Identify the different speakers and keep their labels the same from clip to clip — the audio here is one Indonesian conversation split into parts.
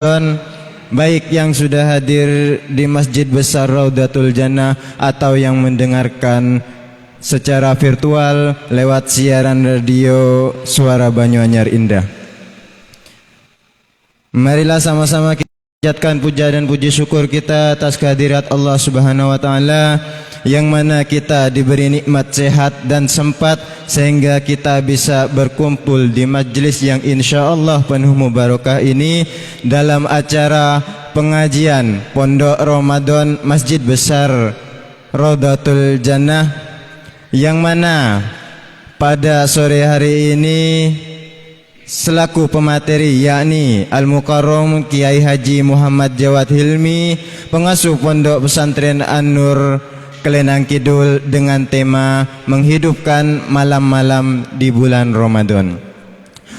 Speaker 1: baik yang sudah hadir di Masjid Besar Raudatul Jannah atau yang mendengarkan secara virtual lewat siaran radio Suara Banyuanyar Indah. Marilah sama-sama kita panjatkan puja dan puji syukur kita atas kehadirat Allah Subhanahu wa taala yang mana kita diberi nikmat sehat dan sempat sehingga kita bisa berkumpul di majlis yang insyaallah penuh mubarakah ini dalam acara pengajian Pondok Ramadan Masjid Besar Raudatul Jannah, yang mana pada sore hari ini selaku pemateri yakni Al-Mukarram Kiai Haji Muhammad Jawad Hilmi, pengasuh Pondok Pesantren An-Nur Kelenang Kidul, dengan tema menghidupkan malam-malam di bulan Ramadan.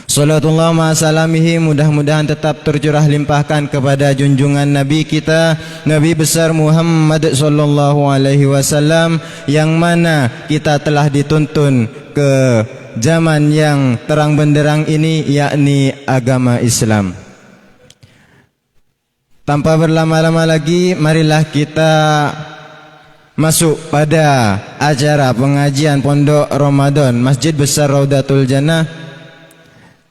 Speaker 1: Salatullah ma'asalamihi, mudah-mudahan tetap tercurah limpahkan kepada junjungan Nabi kita, Nabi besar Muhammad sallallahu alaihi wasallam, yang mana kita telah dituntun ke zaman yang terang benderang ini, yakni agama Islam. Tanpa berlama-lama lagi, marilah kita masuk pada acara pengajian Pondok Ramadan Masjid Besar Raudatul Jannah.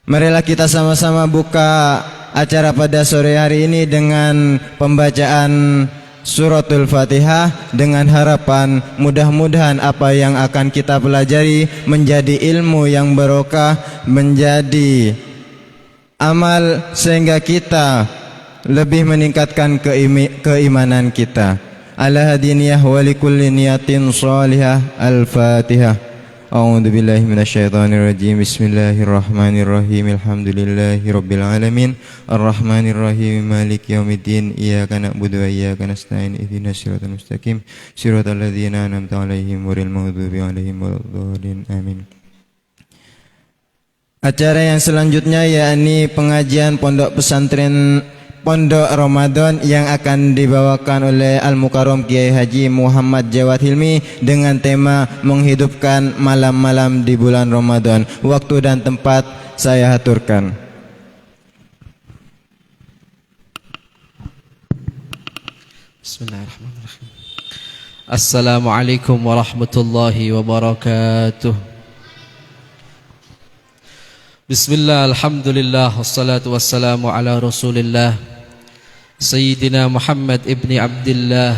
Speaker 1: Marilah kita sama-sama buka acara pada sore hari ini dengan pembacaan Suratul Fatihah, dengan harapan mudah-mudahan apa yang akan kita pelajari menjadi ilmu yang barokah, menjadi amal sehingga kita lebih meningkatkan keimanan kita. Ala hadiniyah wa likulli niyatin salihah. Al-Fatihah. A'udzu billahi minasyaitonir rajim. Bismillahirrahmanirrahim. Alhamdulillahi rabbil alamin. Arrahmanir rahim. Maliki yaumiddin. Iyyaka na'budu wa iyyaka nasta'in. Ihdinas siratal mustaqim. Siratal ladzina an'amta 'alaihim ghairil maghdubi 'alaihim waladdallin. Amin. Acara yang selanjutnya yakni pengajian Pondok Pesantren Pondok Ramadan yang akan dibawakan oleh Al-Mukarram Kiai Haji Muhammad Jawad Hilmi dengan tema menghidupkan malam-malam di bulan Ramadan. Waktu dan tempat saya aturkan.
Speaker 2: Bismillahirrahmanirrahim. Assalamualaikum warahmatullahi wabarakatuh. Bismillah, alhamdulillah, wassalatu wassalamu ala rasulillah Sayyidina Muhammad ibni Abdillah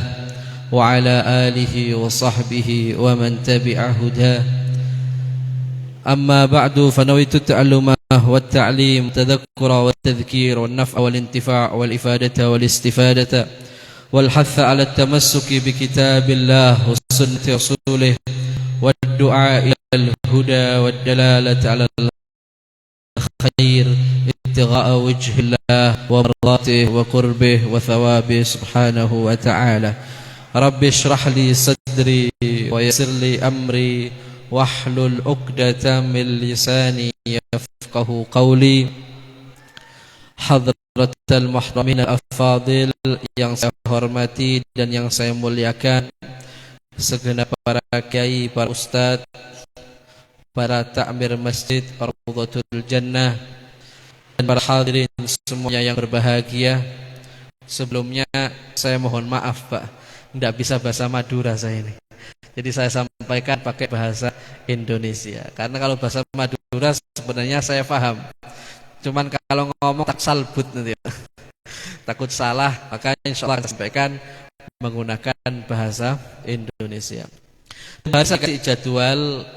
Speaker 2: wa ala alihi wa sahbihi wa man tabi'a huda. Amma ba'du, fanawaitu ta'allumah wa ta'lim tadhakkura wa tadhkir wa naf'a wal intifa' wal ifadata wal istifadata wal hatha ala tamassuki bi kitabillah wa sunnati rasulih wa du'a ila al-huda wa dalalata ala خير ابتغاء وجه الله ومرضاته وقربه وثوابه سبحانه وتعالى. رب اشرح لي صدري ويسر لي أمري واحلل عقدة من لساني يفقه قولي. حضرة المحترمين الأفاضل yang saya hormati dan yang saya muliakan, segenap para kiai, para ustadz, para takmir masjid Raudatul Jannah, dan para hadirin semuanya yang berbahagia. Sebelumnya saya mohon maaf Pak, tidak bisa bahasa Madura saya ini. Jadi saya sampaikan pakai bahasa Indonesia, karena kalau bahasa Madura sebenarnya saya paham, cuman kalau ngomong tak salbut nanti takut salah, maka insya Allah saya sampaikan menggunakan bahasa Indonesia. Bahasa jadwal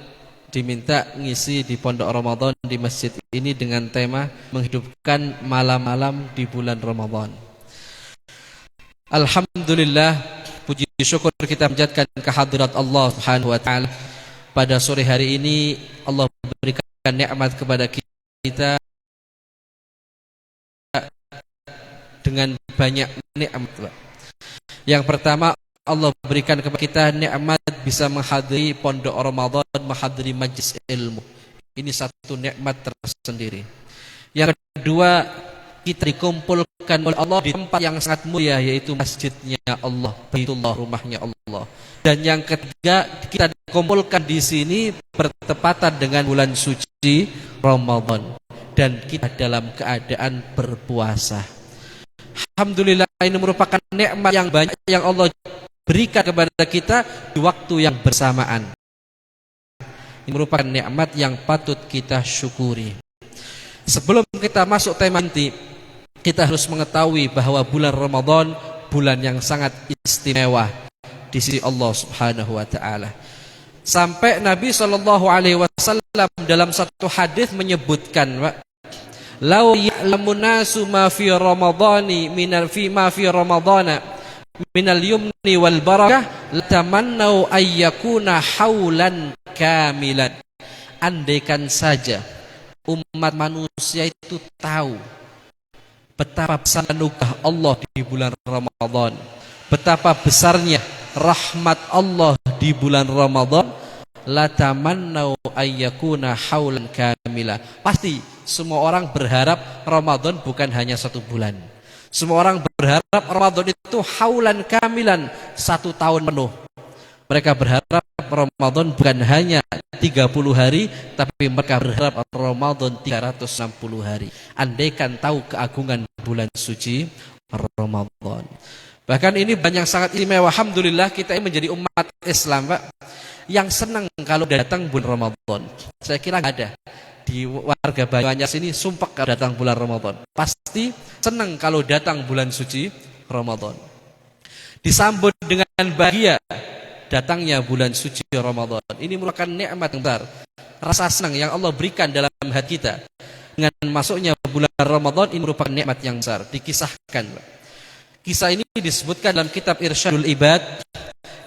Speaker 2: diminta ngisi di Pondok Ramadan di masjid ini dengan tema menghidupkan malam-malam di bulan Ramadan. Alhamdulillah, puji syukur kita panjatkan kehadirat Allah Subhanahu wa taala. Pada sore hari ini Allah berikan nikmat kepada kita dengan banyak nikmat. Yang pertama, Allah berikan kepada kita nikmat bisa menghadiri Pondok Ramadan, menghadiri majlis ilmu. Ini satu nikmat tersendiri. Yang kedua, kita dikumpulkan oleh Allah di tempat yang sangat mulia, yaitu masjidnya Allah, Baitullah, rumahnya Allah. Dan yang ketiga, kita dikumpulkan di sini bertepatan dengan bulan suci Ramadan, dan kita dalam keadaan berpuasa. Alhamdulillah, ini merupakan nikmat yang banyak yang Allah berikan kepada kita di waktu yang bersamaan. Ini merupakan nikmat yang patut kita syukuri. Sebelum kita masuk tema inti, kita harus mengetahui bahwa bulan Ramadan bulan yang sangat istimewa di sisi Allah Subhanahu wa taala. Sampai Nabi sallallahu alaihi wasallam dalam satu hadis menyebutkan, "Lau ya'lamun nasu ma fi ramadhani ma fi ramadhana minal yumni wal barakah latamannau ayyakuna haulan kamilan." Andaikan saja umat manusia itu tahu betapa besar anugerah Allah di bulan Ramadan, betapa besarnya rahmat Allah di bulan Ramadan, la tamannau ayyakuna haulan kamila. Pasti semua orang berharap Ramadan bukan hanya satu bulan. Semua orang berharap Ramadan itu haulan kamilan, 1 tahun penuh. Mereka berharap Ramadan bukan hanya 30 hari, tapi mereka berharap Ramadan 360 hari. Andaikan tahu keagungan bulan suci Ramadan. Bahkan ini banyak sangat istimewa. Alhamdulillah kita ini menjadi umat Islam, Pak, yang senang kalau datang bulan Ramadan. Saya kira nggak ada di warga Banyuanyar sini sumpah kalau datang bulan Ramadan. Pasti senang kalau datang bulan suci Ramadan. Disambut dengan bahagia datangnya bulan suci Ramadan. Ini merupakan nikmat yang besar. Rasa senang yang Allah berikan dalam hati kita dengan masuknya bulan Ramadan ini merupakan nikmat yang besar. Dikisahkan, Pak. Kisah ini disebutkan dalam kitab Irsyadul Ibad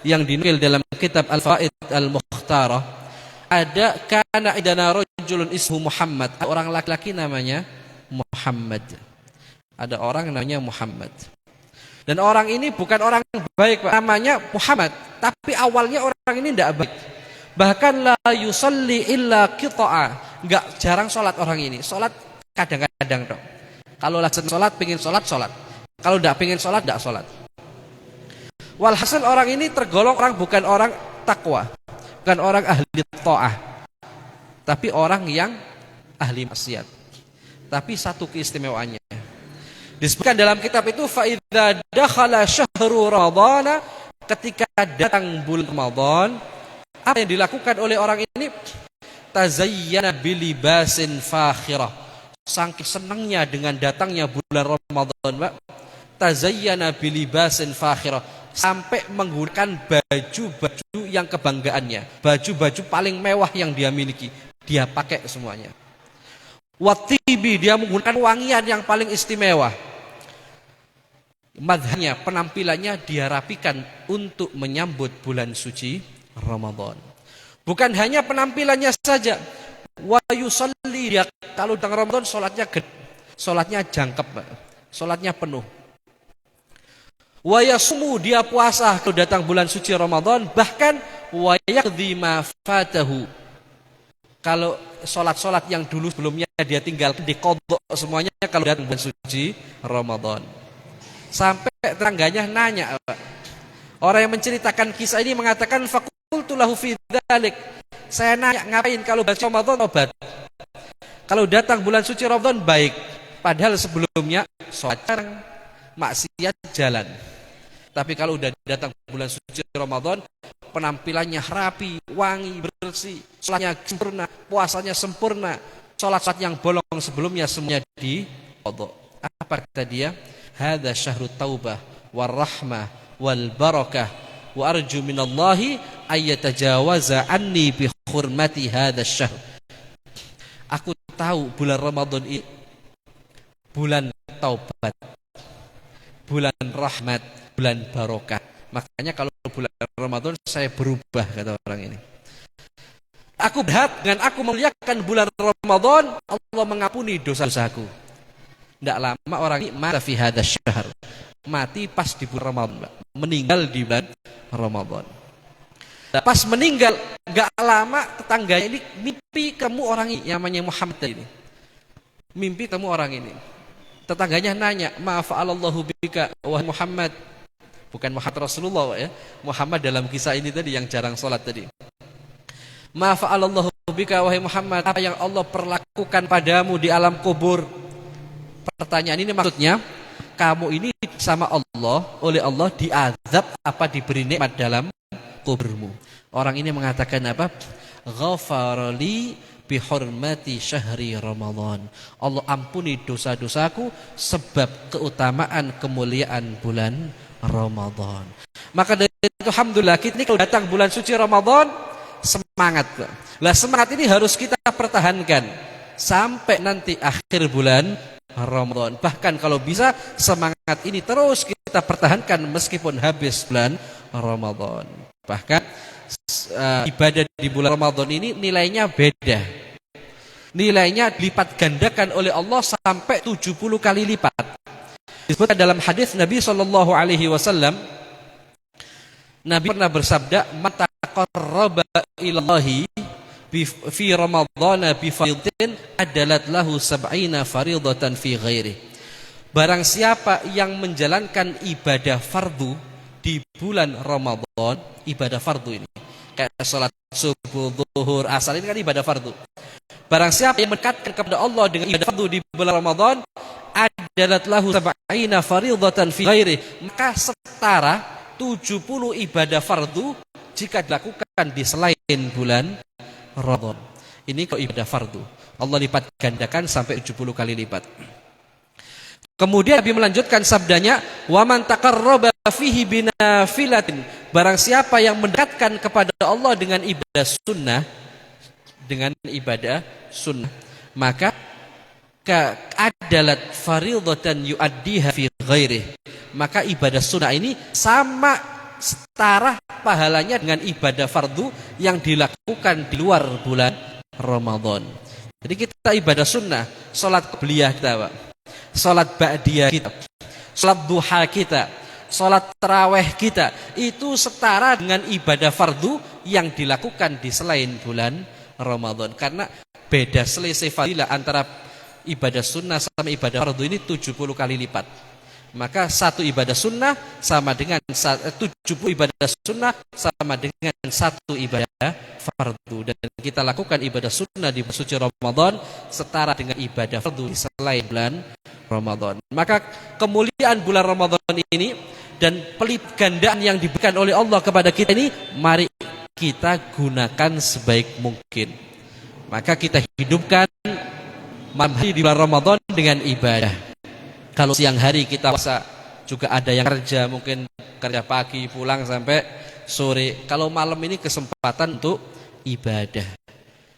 Speaker 2: yang dinukil dalam kitab Al-Faid Al-Mukhtarah. Ada kana idana rajulun ismu Muhammad. Ada orang laki-laki namanya Muhammad. Ada orang namanya Muhammad. Dan orang ini bukan orang baik, Pak. Namanya Muhammad, tapi awalnya orang ini tidak baik. Bahkan la yusalli illa qita'a. Enggak jarang sholat orang ini. Sholat kadang-kadang dong. Kalau lagi sholat, pengen sholat. Kalau tidak pengen sholat, tidak sholat. Walhasil orang ini tergolong bukan orang takwa, bukan orang ahli ta'ah, tapi orang yang ahli maksiat. Tapi satu keistimewaannya disebutkan dalam kitab itu, fa idza dakhala syahru ramadhana, ketika datang bulan Ramadan, apa yang dilakukan oleh orang ini? Tazayyana bilibasin fakhirah. Saking senangnya dengan datangnya bulan Ramadan, Pak, tazayyana bilibasin fakhirah, sampai menggunakan baju-baju yang kebanggaannya, baju-baju paling mewah yang dia miliki, dia pakai semuanya. Watibi, dia menggunakan wangian yang paling istimewa. Madhanya, penampilannya dia rapikan untuk menyambut bulan suci Ramadan. Bukan hanya penampilannya saja, wa yusalli, dia kalau datang Ramadan sholatnya jangkep, sholatnya penuh. Wa yasumu, dia puasa kalau datang bulan suci Ramadan. Bahkan wa yaqdi ma fatahu, kalau sholat-sholat yang dulu sebelumnya dia tinggalkan diqadha semuanya kalau datang bulan suci Ramadan. Sampai tetangganya nanya, orang yang menceritakan kisah ini mengatakan, faqultu lahu fi dzalik, saya nanya, ngapain kalau bulan Ramadan tobat, kalau datang bulan suci Ramadan baik, padahal sebelumnya sholat jarang, maksiat jalan. Tapi kalau udah datang bulan suci Ramadan, penampilannya rapi, wangi, bersih, sholatnya sempurna, puasanya sempurna, sholat-sholat yang bolong sebelumnya semuanya diqadha. Apa kata dia? Hadza syahrut taubah war rahmah wal barakah wa arju minallahi ayyatajawaza anni bi hurmati hadzal syahr. Aku tahu bulan Ramadan ini bulan taubat, bulan rahmat, bulan barokah. Makanya kalau bulan Ramadan saya berubah, kata orang ini. Aku berharap dengan aku memuliakan bulan Ramadan, Allah mengampuni dosa-dosaku. Tidak lama orang ini mati fi hadzal syahr, mati pas di bulan Ramadan, meninggal di bulan Ramadan. Pas meninggal, gak lama tetangganya ini mimpi kamu orang ini, namanya Muhammad ini. Mimpi kamu orang ini. Tetangganya nanya, ma fa'alallahu bika wahai Muhammad. Bukan Muhammad Rasulullah, ya. Muhammad dalam kisah ini tadi yang jarang sholat tadi. Ma fa'alallahu bika wahai Muhammad, apa yang Allah perlakukan padamu di alam kubur? Pertanyaan ini maksudnya, kamu ini sama Allah, oleh Allah diazab apa diberi nikmat dalam kuburmu. Orang ini mengatakan apa? Ghafarali bihormati syahri Ramadan. Allah ampuni dosa-dosaku sebab keutamaan kemuliaan bulan Ramadan. Maka dari itu alhamdulillah kita ini kalau datang bulan suci Ramadan semangat. Lah semangat ini harus kita pertahankan sampai nanti akhir bulan Ramadan. Bahkan kalau bisa semangat ini terus kita pertahankan meskipun habis bulan Ramadan. Bahkan ibadah di bulan Ramadan ini nilainya beda. Nilainya dilipat gandakan oleh Allah sampai 70 kali lipat. Disebutkan dalam hadis Nabi SAW, Nabi pernah bersabda, "Man taqarraba ilallahi fi Ramadhan bi fardhin adalat lahu 70 faridatan fi ghairi." Barang siapa yang menjalankan ibadah fardu di bulan Ramadan, ibadah fardu ini kayak salat subuh, zuhur, asar ini kan ibadah fardu. Barang siapa yang mendekatkan kepada Allah dengan ibadah fardu di bulan Ramadan, adalat lahu 70 faridatan fi ghairi, maka setara 70 ibadah fardu jika dilakukan di selain bulan Ramadan. Ini kalau ibadah fardu, Allah lipat gandakan sampai 70 kali lipat. Kemudian Nabi melanjutkan sabdanya, "Wa man taqarraba fihi binafilatin." Barang siapa yang mendekatkan kepada Allah dengan ibadah sunnah, maka adalat faridatan yuaddiha fi ghairi. Maka ibadah sunnah ini sama setara pahalanya dengan ibadah fardu yang dilakukan di luar bulan Ramadan. Jadi kita ibadah sunnah, salat qabliyah kita, Pak. Salat ba'diyah kita, salat duha kita, salat tarawih kita, itu setara dengan ibadah fardu yang dilakukan di selain bulan Ramadan. Karena beda selisih fadilah antara ibadah sunnah sama ibadah fardu ini 70 kali lipat. Maka satu ibadah sunnah sama dengan 70 ibadah sunnah sama dengan satu ibadah fardu. Dan kita lakukan ibadah sunnah di suci Ramadan setara dengan ibadah fardu di selain bulan Ramadan. Maka kemuliaan bulan Ramadan ini dan pelipat gandaan yang diberikan oleh Allah kepada kita ini, mari kita gunakan sebaik mungkin. Maka kita hidupkan malam hari di bulan Ramadan dengan ibadah. Kalau siang hari kita puasa, juga ada yang kerja, mungkin kerja pagi pulang sampai sore. Kalau malam ini kesempatan untuk ibadah.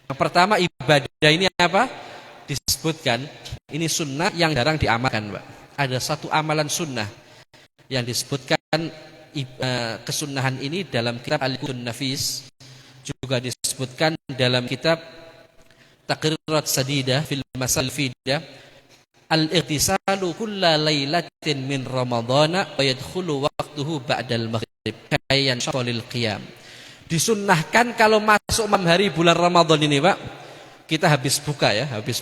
Speaker 2: Yang pertama, ibadah ini apa? Disebutkan ini sunnah yang jarang diamalkan, Pak. Ada satu amalan sunnah yang disebutkan kesunnahan ini dalam kitab Al-Qudun Nafis, juga disebutkan dalam kitab Taqrirat Sadidah fil Masal Fidah, al-ightisalu kulla lailatin min Ramadana wa yadkhulu waqtuhu ba'dal maghrib kayan syaqalil qiyam. Disunnahkan kalau masuk malam hari bulan Ramadan ini, Pak, kita habis buka, habis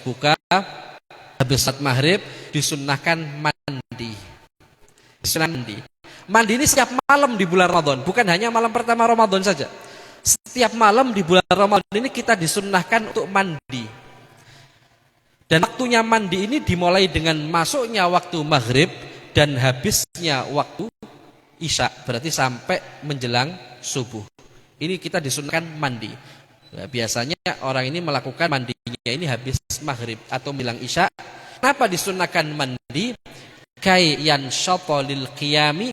Speaker 2: salat maghrib disunnahkan mandi. Mandi ini setiap malam di bulan Ramadan, bukan hanya malam pertama Ramadan saja. Setiap malam di bulan Ramadan ini kita disunnahkan untuk mandi. Dan waktunya mandi ini dimulai dengan masuknya waktu maghrib dan habisnya waktu isya, berarti sampai menjelang subuh. Ini kita disunnahkan mandi. Nah, biasanya orang ini melakukan mandinya ini habis maghrib atau menjelang isya. Kenapa disunnahkan mandi? Kay yanshatalil qiyami,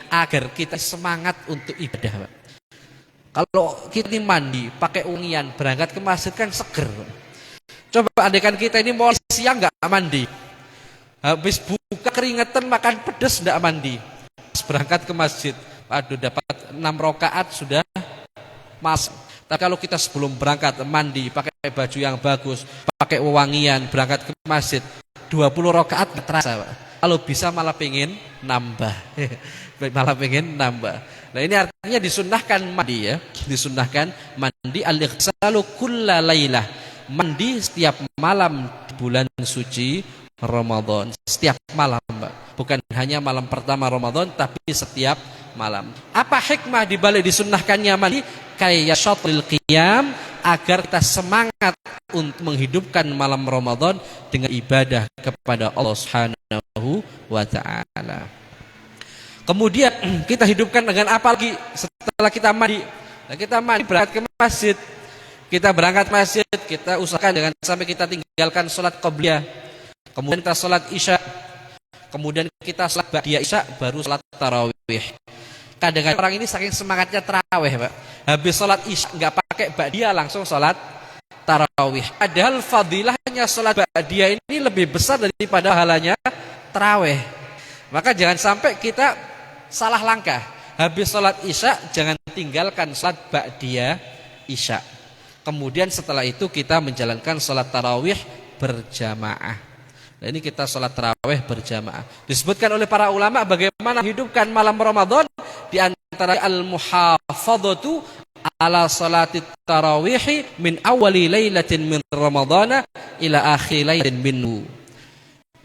Speaker 2: agar kita semangat untuk ibadah. Kalau kita ini mandi pakai wangian berangkat ke masjid kan seger. Coba andaikan kita ini mau siang nggak mandi, habis buka keringetan makan pedas nggak mandi, berangkat ke masjid, aduh dapat 6 rakaat sudah mas. Tapi kalau kita sebelum berangkat mandi pakai baju yang bagus, pakai wangian berangkat ke masjid, 20 rakaat nggak terasa, Pak. Kalau bisa malah pengen nambah. Nah ini artinya disunnahkan mandi, disunnahkan mandi al-ighsalu kulla lailah, mandi setiap malam di bulan suci Ramadan, setiap malam, Mbak. Bukan hanya malam pertama Ramadan, tapi setiap malam. Apa hikmah dibalik disunnahkannya mandi? Kayak syatril qiyam, agar kita semangat untuk menghidupkan malam Ramadan dengan ibadah kepada Allah Subhanahu wa ta'ala. Kemudian kita hidupkan dengan apa lagi setelah kita mandi? Nah, kita mandi berangkat ke masjid. Kita berangkat masjid, kita usahakan jangan sampai kita tinggalkan sholat qobliyah. Kemudian kita sholat isya. Kemudian kita sholat ba'diyah isya, baru sholat tarawih. Kadang-kadang orang ini saking semangatnya tarawih, Pak. Habis sholat isya nggak pakai ba'diyah, langsung sholat tarawih. Padahal fadilahnya sholat ba'diyah ini lebih besar daripada pahalanya tarawih. Maka jangan sampai kita salah langkah. Habis sholat isya jangan tinggalkan sholat ba'diyah isya. Kemudian setelah itu kita menjalankan sholat tarawih berjamaah. Nah, ini kita sholat tarawih berjamaah. Disebutkan oleh para ulama bagaimana hidupkan malam Ramadan, di antara al-muhafadzatu ala sholati tarawih min awali lailatin min Ramadana ila akhir lailatin minhu.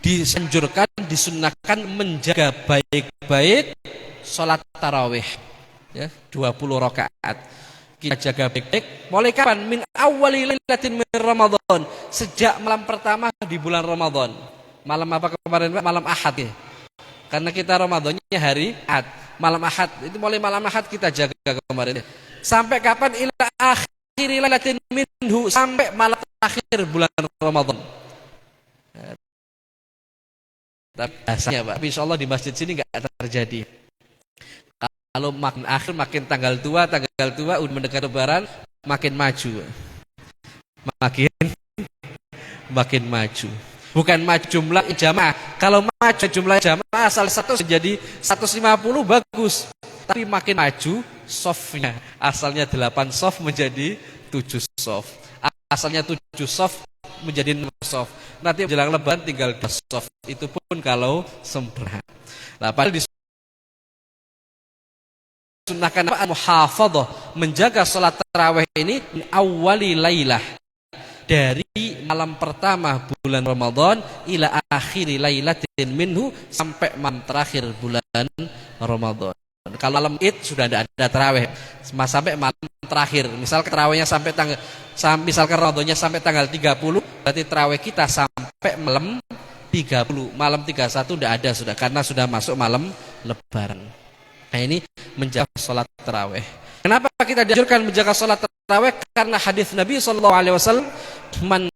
Speaker 2: Disanjurkan, disunnahkan menjaga baik-baik sholat tarawih, ya, 20 rakaat. Kita jaga baik-baik. Mulai kapan? Min awali lailatin min Ramadan. Sejak malam pertama di bulan Ramadan. Malam apa kemarin? Malam Ahad, ya. Karena kita Ramadannya hari Ahad. Malam Ahad. Itu mulai malam Ahad kita jaga kemarin, ya. Sampai kapan? Ila akhir lailatin minhu. Sampai malam terakhir bulan Ramadan. Tapi biasanya, Pak, insyaallah di masjid sini enggak terjadi. Kalau makin akhir, makin tanggal tua udah mendekat lebaran, makin maju. Makin maju. Bukan maju jumlah jamaah. Kalau maju jumlah jamaah asal 100 jadi 150 bagus. Tapi makin maju softnya. Asalnya 8 soft menjadi 7 soft. Asalnya 7 soft menjadi 6 soft. Nanti menjelang lebaran tinggal 2 soft. Itu pun kalau sempurna. Nah, padahal sunnahkan muhafadzah, menjaga sholat tarawih ini awali lailah, dari malam pertama bulan Ramadan ila akhiri lailatin minhu, sampai malam terakhir bulan Ramadan. Kalau malam Id sudah ada tarawih, sampai malam terakhir. Misalkan tarawihnya misalkan Ramadannya sampai tanggal 30, berarti tarawih kita sampai malam 30. Malam 31 tidak ada sudah, karena sudah masuk malam lebaran. Nah, ini menjaga sholat tarawih. Kenapa kita dianjurkan menjaga sholat tarawih? Karena hadis Nabi SAW, man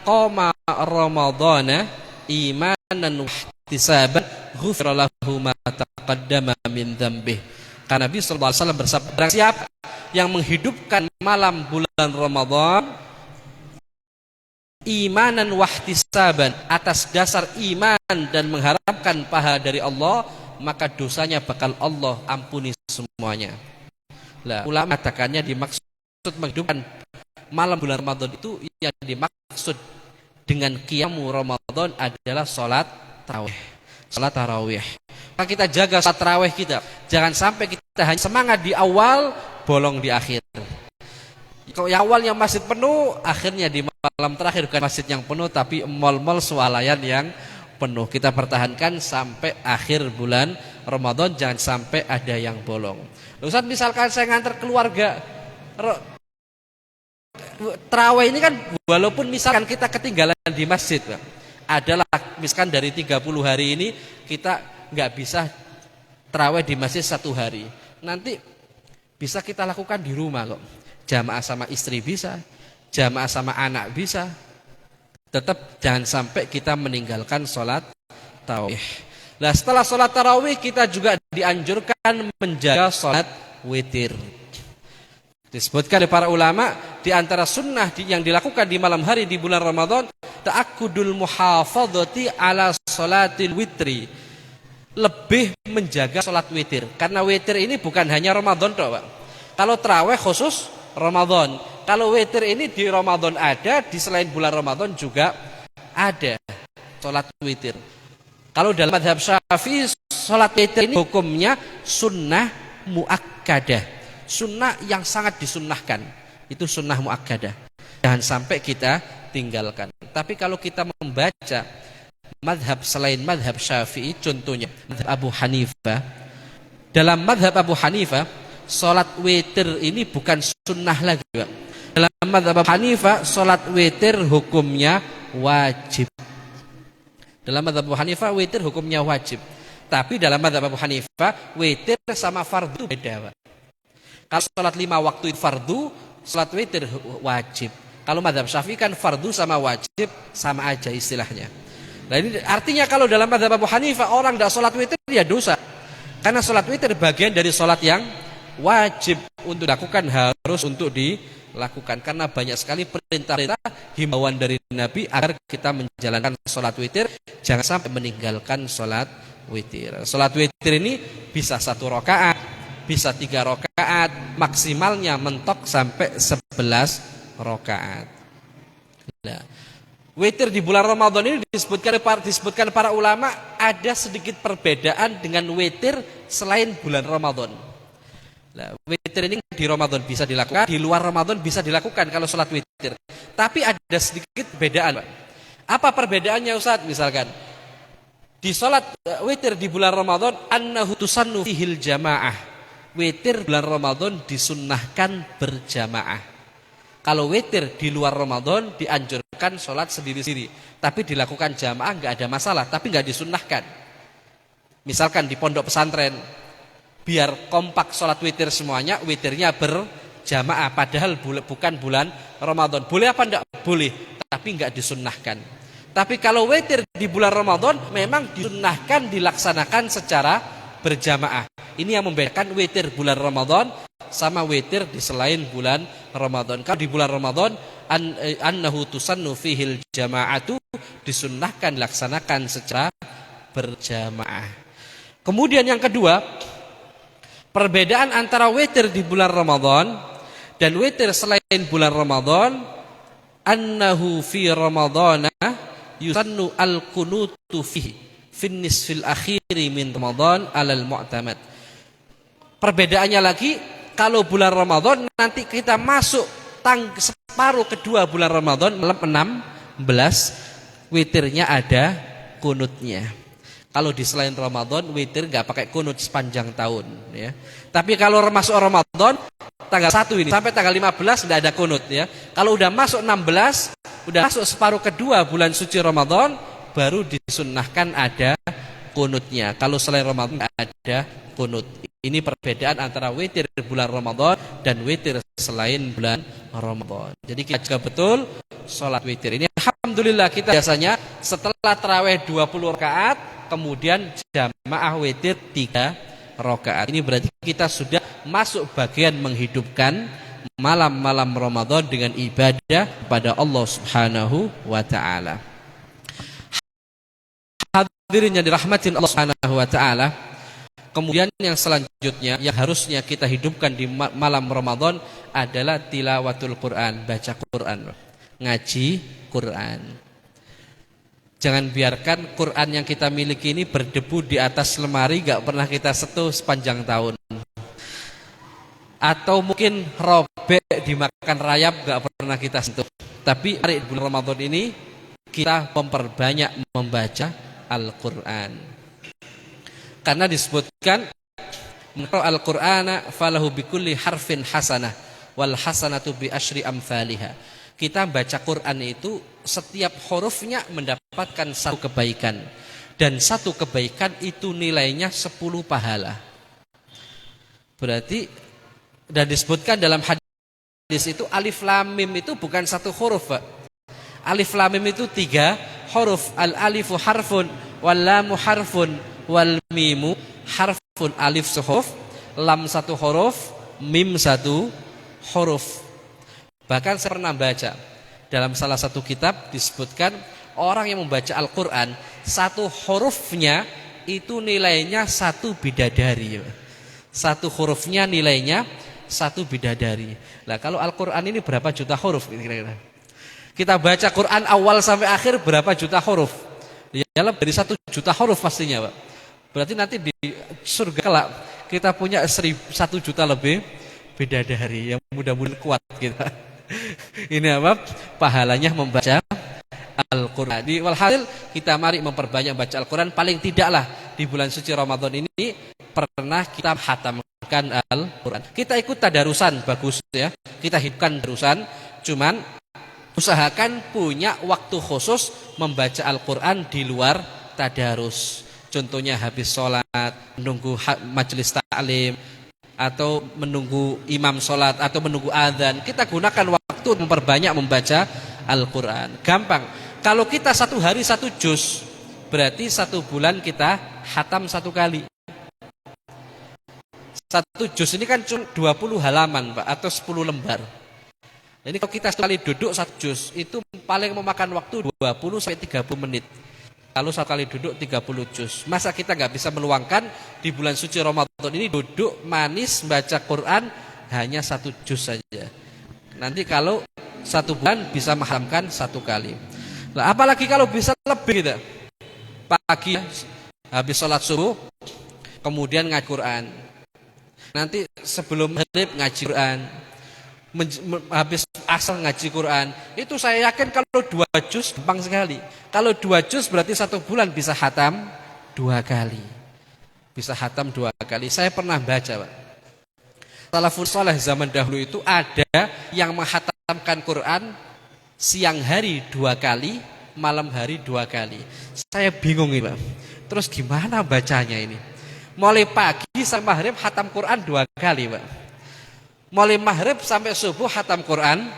Speaker 2: qama ramadhana imanan wahtisaban ghufira lahu ma taqaddama min dzambih. Karena Nabi SAW bersabda, barang siapa yang menghidupkan malam bulan Ramadan imanan wahtisaban, atas dasar iman dan mengharapkan pahala dari Allah, maka dosanya bakal Allah ampuni semuanya. Lah, ulama katakannya dimaksud menghidupkan malam bulan Ramadan itu, yang dimaksud dengan qiyamu Ramadan adalah sholat tarawih. Maka kita jaga sholat tarawih kita. Jangan sampai kita hanya semangat di awal, bolong di akhir. Kalau yang awalnya masjid penuh, akhirnya di malam terakhir bukan masjid yang penuh, tapi mal-mal swalayan yang penuh. Kita pertahankan sampai akhir bulan Ramadan, jangan sampai ada yang bolong. Ustaz, misalkan saya ngantar keluarga, tarawih ini kan walaupun misalkan kita ketinggalan di masjid, adalah misalkan dari 30 hari ini kita nggak bisa tarawih di masjid 1 hari, nanti bisa kita lakukan di rumah kok. Jamaah sama istri bisa, jamaah sama anak bisa. Tetap jangan sampai kita meninggalkan sholat tarawih. Nah, setelah sholat tarawih kita juga dianjurkan menjaga sholat witir. Disebutkan oleh para ulama, di antara sunnah yang dilakukan di malam hari di bulan Ramadan, ta'akkudul muhafadzati ala sholatil witri, lebih menjaga sholat witir. Karena witir ini bukan hanya Ramadan toh, Pak. Kalau tarawih khusus Ramadan, kalau witir ini di Ramadan ada, di selain bulan Ramadan juga ada sholat witir. Kalau dalam mazhab Syafi'i, sholat witir ini hukumnya sunnah muakkadah, sunnah yang sangat disunnahkan. Itu sunnah muakkadah, jangan sampai kita tinggalkan. Tapi kalau kita membaca mazhab selain mazhab Syafi'i, contohnya mazhab Abu Hanifah, dalam mazhab Abu Hanifah sholat witir ini bukan sunnah lagi, Pak. Dalam mazhab Abu Hanifah sholat witir hukumnya wajib. Dalam mazhab Abu Hanifah witir hukumnya wajib. Tapi dalam mazhab Abu Hanifah witir sama fardu beda, Pak. Kalau sholat 5 waktu itu fardu, sholat witir wajib. Kalau mazhab Syafi'i kan fardu sama wajib sama aja istilahnya. Nah ini artinya kalau dalam mazhab Abu Hanifah orang tidak sholat witir ya dosa. Karena sholat witir bagian dari sholat yang wajib untuk dilakukan, harus untuk dilakukan. Karena banyak sekali perintah-perintah himbauan dari Nabi agar kita menjalankan sholat witir, jangan sampai meninggalkan sholat witir. Sholat witir ini bisa 1 rakaat, bisa 3 rakaat, maksimalnya mentok sampai 11 rakaat. Nah, witir di bulan Ramadan ini disebutkan para ulama ada sedikit perbedaan dengan witir selain bulan Ramadan. Nah, witir ini di Ramadan bisa dilakukan, di luar Ramadan bisa dilakukan kalau sholat witir. Tapi ada sedikit perbedaan. Apa perbedaannya Ustaz? Misalkan di sholat witir di bulan Ramadan, annahu tusannu fihil jamaah. Witir bulan Ramadan disunnahkan berjamaah. Kalau witir di luar Ramadan dianjurkan sholat sendiri-sendiri, tapi dilakukan jamaah nggak ada masalah, tapi nggak disunnahkan. Misalkan di pondok pesantren, biar kompak sholat witir semuanya, witirnya berjamaah, padahal bukan bulan Ramadan. Boleh apa enggak? Boleh, tapi nggak disunnahkan. Tapi kalau witir di bulan Ramadan memang disunnahkan dilaksanakan secara berjamaah. Ini yang membedakan witir bulan Ramadan sama witir di selain bulan Ramadan. Kalau di bulan Ramadan annahu tusannu fihil jama'atu, disunnahkan dilaksanakan secara berjamaah. Kemudian yang kedua, perbedaan antara witir di bulan Ramadan dan witir selain bulan Ramadan, annahu fi ramadana yusannu al-kunutu fihi fin nisfil akhiri min Ramadan alal mu'tamad. Perbedaannya lagi, kalau bulan Ramadan nanti kita masuk separuh kedua bulan Ramadan malam 16, witirnya ada kunutnya. Kalau di selain Ramadan witir nggak pakai kunut sepanjang tahun ya. Tapi kalau masuk Ramadan tanggal 1 ini sampai tanggal 15 tidak ada kunut ya. Kalau udah masuk 16, udah masuk separuh kedua bulan suci Ramadan, baru disunnahkan ada kunutnya. Kalau selain Ramadan tidak ada kunut. Ini perbedaan antara witir bulan Ramadan dan witir selain bulan Ramadan. Jadi kita jaga betul sholat witir. Ini alhamdulillah kita biasanya setelah tarawih 20 rakaat, kemudian jamaah witir 3 rakaat. Ini berarti kita sudah masuk bagian menghidupkan malam-malam Ramadan dengan ibadah kepada Allah Subhanahu wa taala. Hadirin yang dirahmatin Allah Subhanahu wa taala. Kemudian yang selanjutnya yang harusnya kita hidupkan di malam Ramadan adalah tilawatul Quran, baca Quran, ngaji Quran. Jangan biarkan Quran yang kita miliki ini berdebu di atas lemari, gak pernah kita sentuh sepanjang tahun. Atau mungkin robek dimakan rayap, gak pernah kita sentuh. Tapi hari bulan Ramadan ini kita memperbanyak membaca Al-Quran. Karena disebutkan Al-Qur'ana falahu bikulli harfin hasanah wal hasanatu bi asyri amthaliha. Kita baca Quran itu setiap hurufnya mendapatkan 1 kebaikan, dan 1 kebaikan itu nilainya 10 pahala. Berarti, dan disebutkan dalam hadis itu alif lam mim itu bukan 1 huruf, Pak. Alif lam mim itu 3 huruf. Al alifu harfun wal lamu harfun wal mimu harfun. Alif sehuruf, lam 1 huruf, mim 1 huruf. Bahkan saya pernah baca dalam salah satu kitab disebutkan orang yang membaca Al-Quran 1 hurufnya itu nilainya 1 bidadari. 1 hurufnya nilainya 1 bidadari. Nah kalau Al-Quran ini berapa juta huruf kira-kira? Kita baca Quran awal sampai akhir berapa juta huruf? Ya lebih dari 1 juta huruf pastinya, Pak. Berarti nanti di surga kelak kita punya 1 juta lebih bidadari yang mudah-mudahan kuat kita. Ini apa? Pahalanya membaca Al-Quran. Di walhasil kita mari memperbanyak baca Al-Quran. Paling tidaklah di bulan suci Ramadan ini pernah kita khatamkan Al-Quran. Kita ikut tadarusan, bagus ya. Kita hidupkan darusan. Cuman Usahakan punya waktu khusus membaca Al-Quran di luar tadarus. Contohnya habis sholat, menunggu majelis ta'lim, atau menunggu imam sholat, atau menunggu adzan. Kita gunakan waktu memperbanyak membaca Al-Quran. Gampang. Kalau kita 1 hari 1 juz, berarti 1 bulan kita khatam 1 kali. 1 juz ini kan cuma 20 halaman Pak, atau 10 lembar. Ini kalau kita sekali duduk 1 juz, itu paling memakan waktu 20-30 menit. Kalau 1 kali duduk 30 juz. Masa kita nggak bisa meluangkan di bulan suci Ramadan ini duduk manis baca Quran hanya 1 juz saja. Nanti kalau 1 bulan bisa menghatamkan 1 kali. Nah, apalagi kalau bisa lebih gitu. Pagi habis sholat subuh, kemudian ngaji Quran. Nanti sebelum maghrib ngaji Quran. Habis asar ngaji Quran. Itu saya yakin kalau 2 juz gampang sekali. Kalau 2 juz berarti 1 bulan bisa khatam 2 kali. Bisa khatam 2 kali. Saya pernah baca, Pak. Salafus saleh zaman dahulu itu ada yang menghatamkan Quran siang hari 2 kali, malam hari 2 kali. Saya bingung ini, Pak. Terus gimana bacanya ini? Mulai pagi sampai maghrib khatam Quran 2 kali, Pak. Mulai maghrib sampai subuh khatam Quran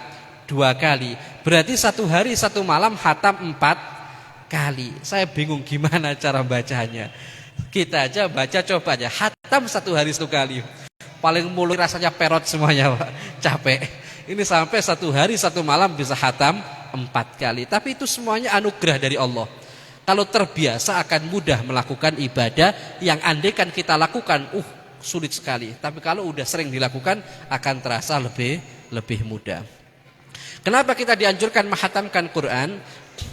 Speaker 2: 2 kali. Berarti 1 hari 1 malam khatam 4 kali. Saya bingung gimana cara bacanya. Kita aja baca coba aja. Khatam 1 hari 1 kali. Paling mulu rasanya perot semuanya, Pak. Capek. Ini sampai 1 hari 1 malam bisa khatam 4 kali. Tapi itu semuanya anugerah dari Allah. Kalau terbiasa akan mudah melakukan ibadah yang andaikan kita lakukan, sulit sekali. Tapi kalau udah sering dilakukan akan terasa lebih mudah. Kenapa kita dianjurkan menghatamkan Quran?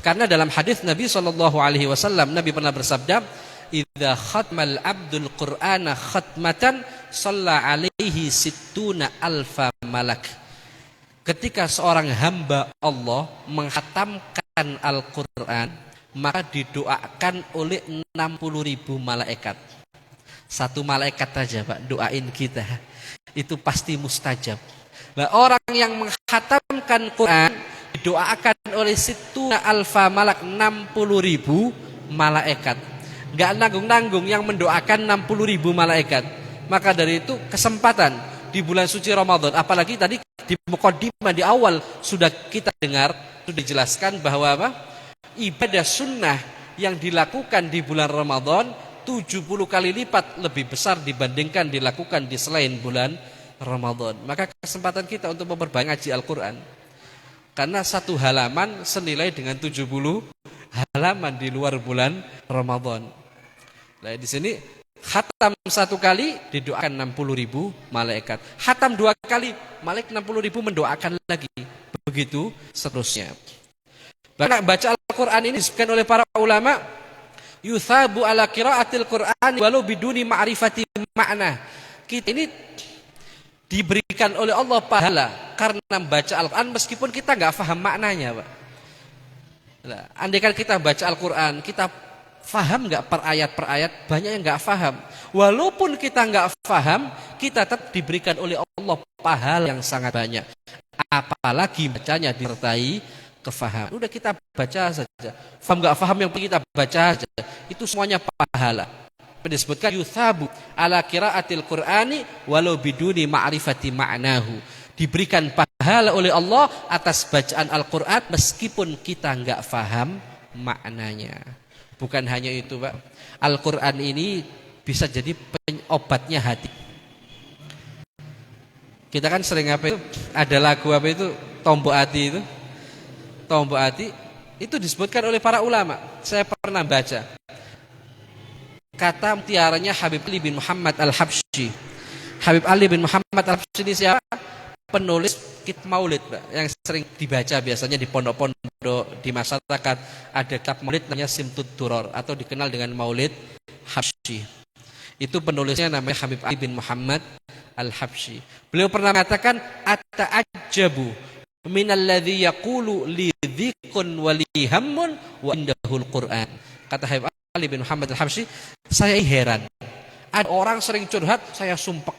Speaker 2: Karena dalam hadis Nabi SAW, Nabi pernah bersabda, "Idza khatmal abdul Qur'ana khatmatan, shalla alaihi sittuna alfa malak." Ketika seorang hamba Allah menghatamkan Al-Quran, maka didoakan oleh 60.000 malaikat. 1 malaikat saja, Pak, doain kita. Itu pasti mustajab. Nah, orang yang menghatamkan Quran didoakan oleh sittuna alfa malak, 60.000 malaikat. Enggak nanggung-nanggung yang mendoakan 60.000 malaikat. Maka dari itu kesempatan di bulan suci Ramadan, apalagi tadi di muqaddimah di awal sudah kita dengar, sudah dijelaskan bahwa apa? Ibadah sunnah yang dilakukan di bulan Ramadan 70 kali lipat lebih besar dibandingkan dilakukan di selain bulan Ramadan. Maka kesempatan kita untuk memperbanyak ngaji Al-Quran. Karena 1 halaman senilai dengan 70 halaman di luar bulan Ramadan. Nah, di sini khatam 1 kali didoakan 60.000 malaikat. Khatam 2 kali, malaikat 60.000 mendoakan lagi. Begitu seterusnya. Bahkan baca Al-Quran ini disebutkan oleh para ulama, yuthabu ala qiraatil Qur'an walau biduni ma'rifati makna. Kita ini diberikan oleh Allah pahala karena membaca Al-Quran meskipun kita nggak paham maknanya, Pak. Nah, andaikan kita baca Al-Quran, kita paham nggak per ayat, banyak yang nggak paham. Walaupun kita nggak paham, kita tetap diberikan oleh Allah pahala yang sangat banyak. Apalagi bacanya disertai kefahaman. Udah kita baca saja. Faham nggak paham yang kita baca saja. Itu semuanya pahala. Disebutkan yuthabu ala qiraatil Qur'ani walau biduni ma'rifati ma'nahu. Diberikan pahala oleh Allah atas bacaan Al-Qur'an meskipun kita nggak paham maknanya. Bukan hanya itu, Pak. Al-Qur'an ini bisa jadi obatnya hati. Kita kan sering apa itu? Ada lagu apa itu? Tombok hati itu. Tombok hati itu disebutkan oleh para ulama. Saya pernah baca. Kata mutiaranya Habib Ali bin Muhammad Al-Habsyi. Habib Ali bin Muhammad Al-Habsyi ini siapa? Penulis kitab maulid, Pak, yang sering dibaca biasanya di pondok-pondok di masyarakat. Ada kitab maulid namanya Simtud Duror atau dikenal dengan Maulid Habsyi. Itu penulisnya namanya Habib Ali bin Muhammad Al-Habsyi. Beliau pernah mengatakan, "Ata'ajjabu minalladzi yaqulu li dzikun wa li hammun wa indahul Qur'an." Kata Habib Ali bin Muhammad Al-Habsyi, saya heran. Ada orang sering curhat, saya sumpek.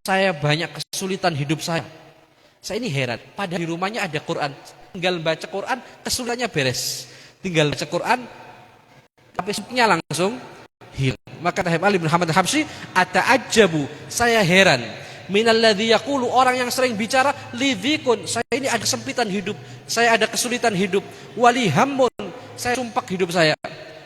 Speaker 2: Saya banyak kesulitan hidup saya. Saya ini heran. Padahal di rumahnya ada Quran. tinggal baca Quran kesulitannya beres. Tinggal baca Quran tapi supnya langsung hilang. Maka kata Ali bin Muhammad Al-Habsyi, ata'ajjabu, saya heran, minalladzi yaqulu, orang yang sering bicara, lidhikun, saya ini ada kesempitan hidup, saya ada kesulitan hidup, wali hammun, saya sumpah hidup saya.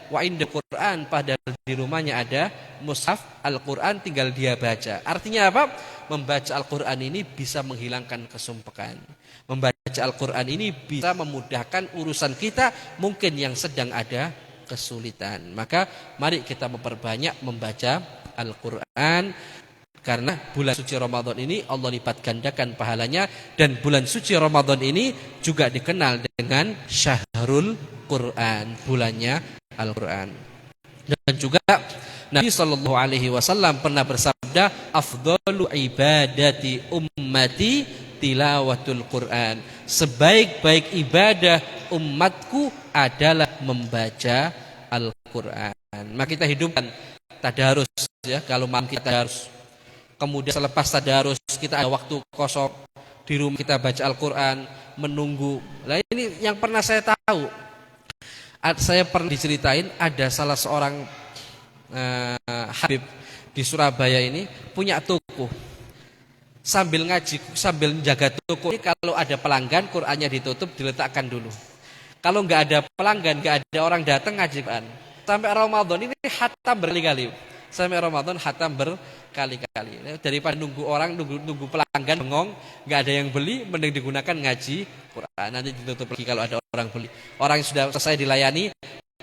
Speaker 2: Wa inda Quran, padahal di rumahnya ada mushaf Al-Quran, tinggal dia baca. Artinya apa? Membaca Al-Quran ini bisa menghilangkan kesumpahan. Membaca Al-Quran ini bisa memudahkan urusan kita mungkin yang sedang ada kesulitan. Maka mari kita memperbanyak membaca Al-Quran, karena bulan suci Ramadan ini Allah lipat gandakan pahalanya, dan bulan suci Ramadan ini juga dikenal dengan Syahrul Quran, bulannya Al-Quran. Dan juga Nabi SAW pernah bersabda, afdalu ibadati ummati tilawatul Quran, sebaik-baik ibadah umatku adalah membaca Al-Quran. Maka kita hidupkan tadarus ya, kalau malam kita tadarus. Kemudian selepas tadarus kita ada waktu kosong di rumah, kita baca Al-Quran, menunggu. Nah ini yang pernah saya tahu, saya pernah diceritain ada salah seorang Habib di Surabaya ini punya toko. Sambil ngaji, sambil menjaga toko ini, kalau ada pelanggan Qurannya ditutup, diletakkan dulu. Kalau nggak ada pelanggan, nggak ada orang datang ngaji Quran. Sampai Ramadan ini khatam berkali-kali. Sampai Ramadan khatam berkali-kali. Daripada nunggu orang, nunggu pelanggan bengong, nggak ada yang beli, mending digunakan ngaji Quran. Nanti ditutup lagi kalau ada orang beli. Orang yang sudah selesai dilayani,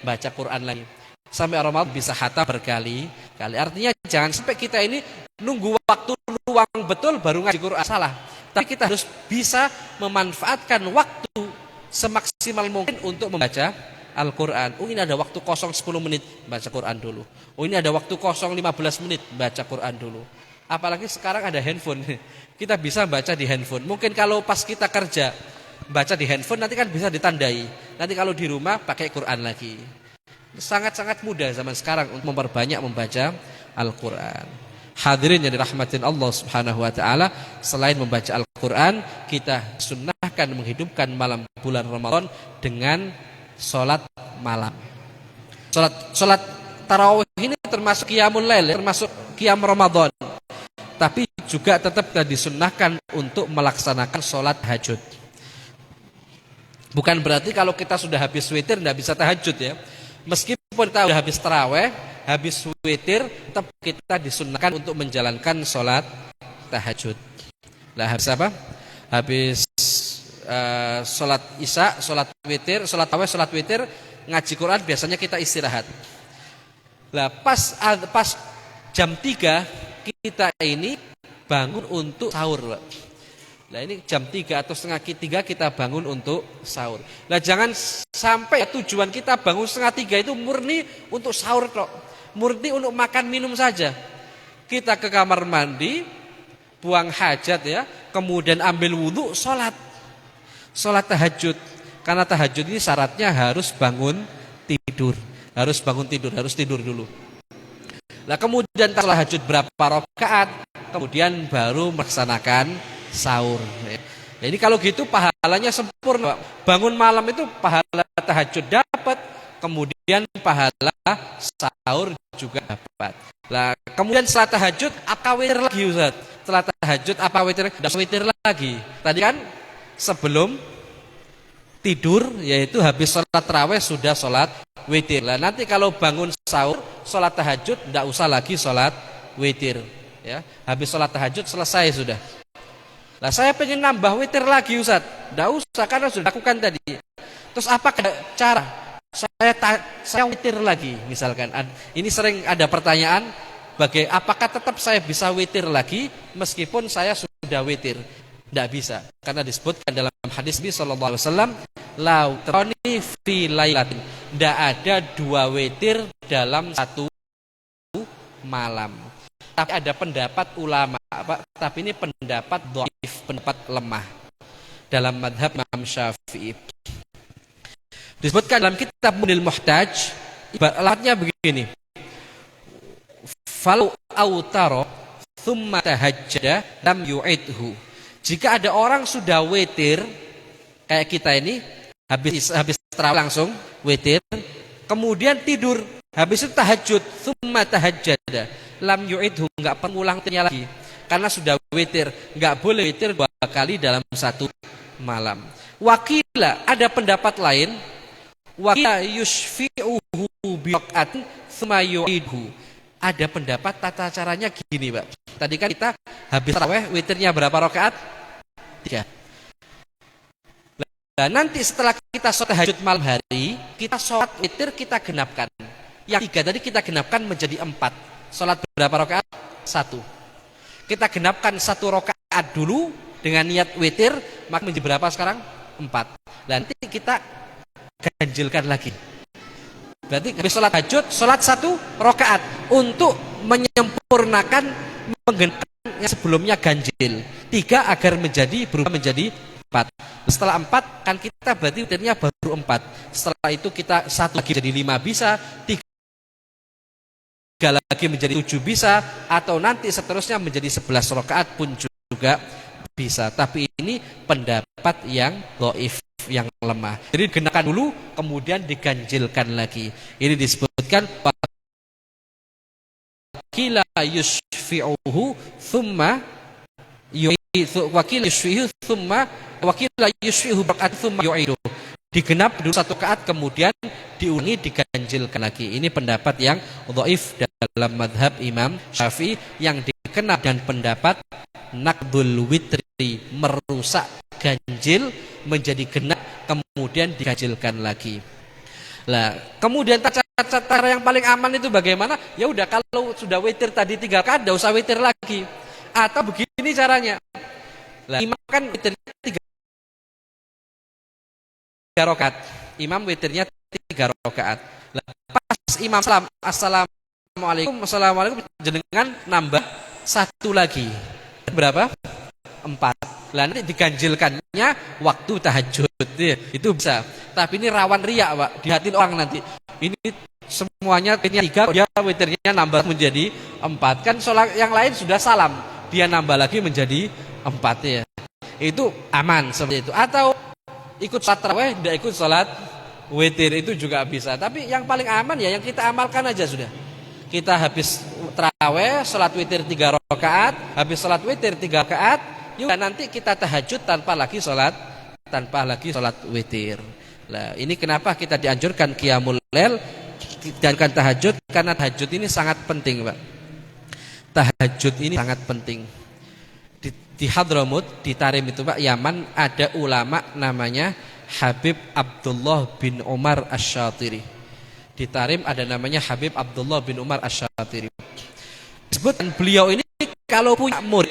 Speaker 2: baca Quran lagi. Sampai Ramadan bisa khatam berkali-kali. Artinya jangan sampai kita ini nunggu waktu luang betul baru ngaji Quran, salah. Tapi kita harus bisa memanfaatkan waktu semaksimal mungkin untuk membaca Al-Quran. Oh ini ada waktu kosong 10 menit, baca Quran dulu. Oh ini ada waktu kosong 15 menit, baca Quran dulu. Apalagi sekarang ada handphone, kita bisa baca di handphone. Mungkin kalau pas kita kerja baca di handphone, nanti kan bisa ditandai. Nanti kalau di rumah pakai Quran lagi. Sangat-sangat mudah zaman sekarang untuk memperbanyak membaca Al-Quran. Hadirin yang dirahmatin Allah Subhanahu wa taala, selain membaca Al-Qur'an, kita sunnahkan menghidupkan malam bulan Ramadan dengan salat malam. Salat tarawih ini termasuk qiyamul lail, termasuk qiyam Ramadan. Tapi juga tetap disunnahkan untuk melaksanakan salat tahajud. Bukan berarti kalau kita sudah habis witir tidak bisa tahajud ya. Meskipun kita sudah habis tarawih, habis witir, tetap kita disunnahkan untuk menjalankan sholat tahajud. Lah habis apa? Habis sholat isya, sholat witir, sholat tarawih, sholat witir, ngaji Quran, biasanya kita istirahat. Lah pas jam 3 kita ini bangun untuk sahur. Nah ini jam 3 atau setengah 3 kita bangun untuk sahur. Nah jangan sampai tujuan kita bangun setengah 3 itu murni untuk sahur kok. Murni untuk makan minum saja. Kita ke kamar mandi, buang hajat ya, kemudian ambil wudhu, sholat tahajud. Karena tahajud ini syaratnya harus bangun tidur. Harus bangun tidur, harus tidur dulu. Nah kemudian tahajud berapa rakaat, kemudian baru melaksanakan sahur. Jadi kalau gitu pahalanya sempurna. Bangun malam itu pahala tahajud dapat, kemudian pahala sahur juga dapat. Nah, kemudian setelah tahajud apa witir lagi Ustaz? Setelah tahajud apa witir? Tidak witir lagi. Tadi kan sebelum tidur yaitu habis sholat tarawih sudah sholat witir. Nah, nanti kalau bangun sahur sholat tahajud tidak usah lagi sholat witir. Ya, habis sholat tahajud selesai sudah. Nah saya pengen nambah witir lagi Ustaz. Tidak usah karena sudah lakukan tadi. Terus apa cara? Saya witir lagi misalkan. Ini sering ada pertanyaan, apakah tetap saya bisa witir lagi meskipun saya sudah witir? Tidak bisa. Karena disebutkan dalam hadis Nabi SAW, la utroni fi lailatin. Tidak ada 2 witir dalam 1 malam. Tapi ada pendapat ulama, tapi ini pendapat dhaif, pendapat lemah dalam madhab Imam Syafi'i. Disebutkan dalam kitab Munil Muhtaj, ibaratnya begini. Falau autaro thumma tahajjada lam yu'idhu. Jika ada orang sudah witir Kayak kita ini habis tarawih langsung witir, kemudian tidur, habis itu tahajud, tsumma tahajjada, lam yu'idhu, enggak pengulang lagi. Karena sudah witir, enggak boleh witir 2 kali dalam satu malam. Wakila, ada pendapat lain, wakila yushfi'uhu biqatin tsumma yu'idhu. Ada pendapat tata caranya gini, Pak. Tadi kan kita habis tarawih witirnya berapa rakaat? 3. Nah, nanti setelah kita sholat tahajud malam hari, kita sholat witir kita genapkan. Yang 3 tadi kita genapkan menjadi 4. Sholat berapa rakaat? 1. Kita genapkan 1 rakaat dulu dengan niat witir, maka menjadi berapa sekarang? 4. Nanti kita ganjilkan lagi. Berarti habis sholat tahajud, sholat 1 rakaat untuk menyempurnakan menggenapkan yang sebelumnya ganjil. 3 agar berubah menjadi 4. Setelah 4 kan kita berarti witirnya baru 4. Setelah itu kita 1 lagi jadi 5 bisa, 3 lagi menjadi 7 bisa, atau nanti seterusnya menjadi 11 rakaat pun juga bisa. Tapi ini pendapat yang dhaif, yang lemah. Jadi genakan dulu kemudian diganjilkan lagi. Ini disebutkan wakila yushfi'uhu thumma wakila yushfi'uhu thumma wakila yushfi'uhu baqat thumma yu'idu. Digenap dulu 1 rakaat kemudian diulangi diganjilkan lagi. Ini pendapat yang dhaif dalam mazhab Imam Syafi'i yang dikenal dan pendapat naqdul witri, merusak ganjil menjadi genap kemudian diganjilkan lagi. Lah, kemudian cara yang paling aman itu bagaimana? Ya udah, kalau sudah witir tadi 3 rakaat enggak usah witir lagi. Atau begini caranya. Lah, imam kan witirnya 3 rakaat. Imam witirnya 3 rakaat. Lah, pas imam salam, assalamualaikum, jenengan nambah 1 lagi. Berapa? 4. Lah, nanti diganjilkannya waktu tahajud. Itu bisa. Tapi ini rawan riak, Pak. Dihatin orang nanti. Ini semuanya witirnya 3, dia witirnya nambah menjadi 4. Kan sholat yang lain sudah salam, dia nambah lagi menjadi 4 ya. Itu aman seperti itu. Atau ikut sholat tarawih, tidak ikut sholat witir, itu juga bisa. Tapi yang paling aman ya yang kita amalkan aja sudah. Kita habis tarawih, sholat witir 3 rakaat, habis sholat witir 3 rakaat, yuk nanti kita tahajud tanpa lagi sholat witir. Nah, ini kenapa kita dianjurkan qiyamul lail dan tahajud, karena tahajud ini sangat penting, Pak. Tahajud ini sangat penting. Di Hadramut, di Tarim itu, Pak, Yaman, ada ulama namanya Habib Abdullah bin Umar Asy-Syatiri. Di Tarim ada namanya Habib Abdullah bin Umar Asy-Syatiri. Disebutkan beliau ini kalau punya murid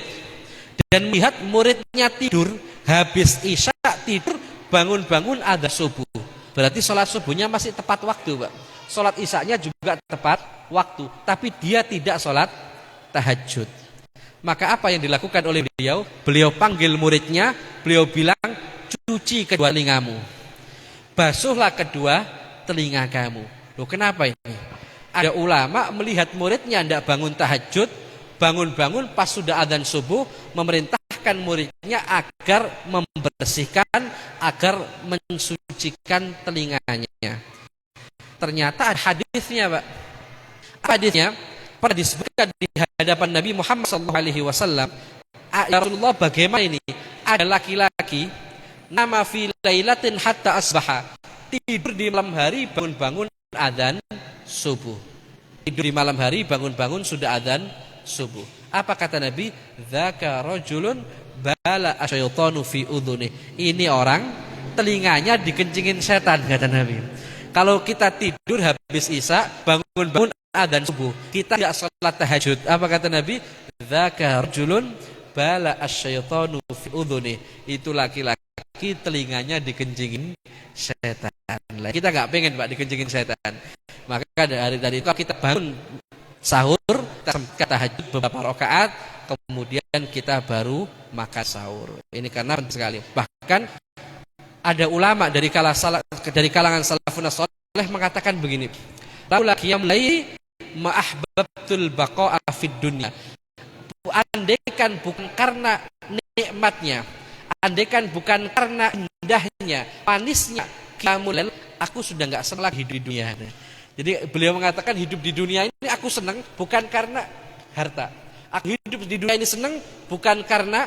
Speaker 2: dan melihat muridnya tidur, habis isya tidur, bangun-bangun ada subuh, berarti sholat subuhnya masih tepat waktu, Pak. Sholat isyanya juga tepat waktu, tapi dia tidak sholat tahajud. Maka apa yang dilakukan oleh beliau? Beliau panggil muridnya, beliau bilang, cuci kedua telingamu, basuhlah kedua telinga kamu. Loh, kenapa ini? Ada ulama melihat muridnya tidak bangun tahajud, bangun-bangun pas sudah adzan subuh, memerintahkan muridnya agar membersihkan, agar mensucikan telinganya. Ternyata ada hadisnya, Pak. Hadisnya pernah disebutkan di hadapan Nabi Muhammad SAW. Ya Rasulullah, bagaimana ini? Ada laki-laki nama fi lailatin hatta asbaha, tidur di malam hari, bangun-bangun adzan subuh. Tidur di malam hari, bangun-bangun sudah adzan subuh. Apa kata Nabi? Dzaka rajulun bala asyaitanu fi udhuni. Ini orang telinganya dikencingin setan, kata Nabi. Kalau kita tidur habis isya, bangun-bangun adzan subuh, kita tidak sholat tahajud, apa kata Nabi? Dzaka rajulun bala asyaitanu fi udhuni. Itu laki-laki telinganya dikencingin setan. Kita enggak pengen, Pak, dikencingin setan. Maka dari itu kita bangun sahur, kita tahajud beberapa rakaat, kemudian kita baru makan sahur. Ini karena penting sekali. Bahkan ada ulama dari kalangan salafun saleh mengatakan begini, laula qiyam laili ma ahbabtul baqa'a fid dunya. Andaikan bukan karena nikmatnya, andaikan bukan karena indahnya, manisnya qiyamul lail, aku sudah nggak senang lagi hidup di dunia. Jadi beliau mengatakan hidup di dunia ini aku senang bukan karena harta. Aku hidup di dunia ini senang bukan karena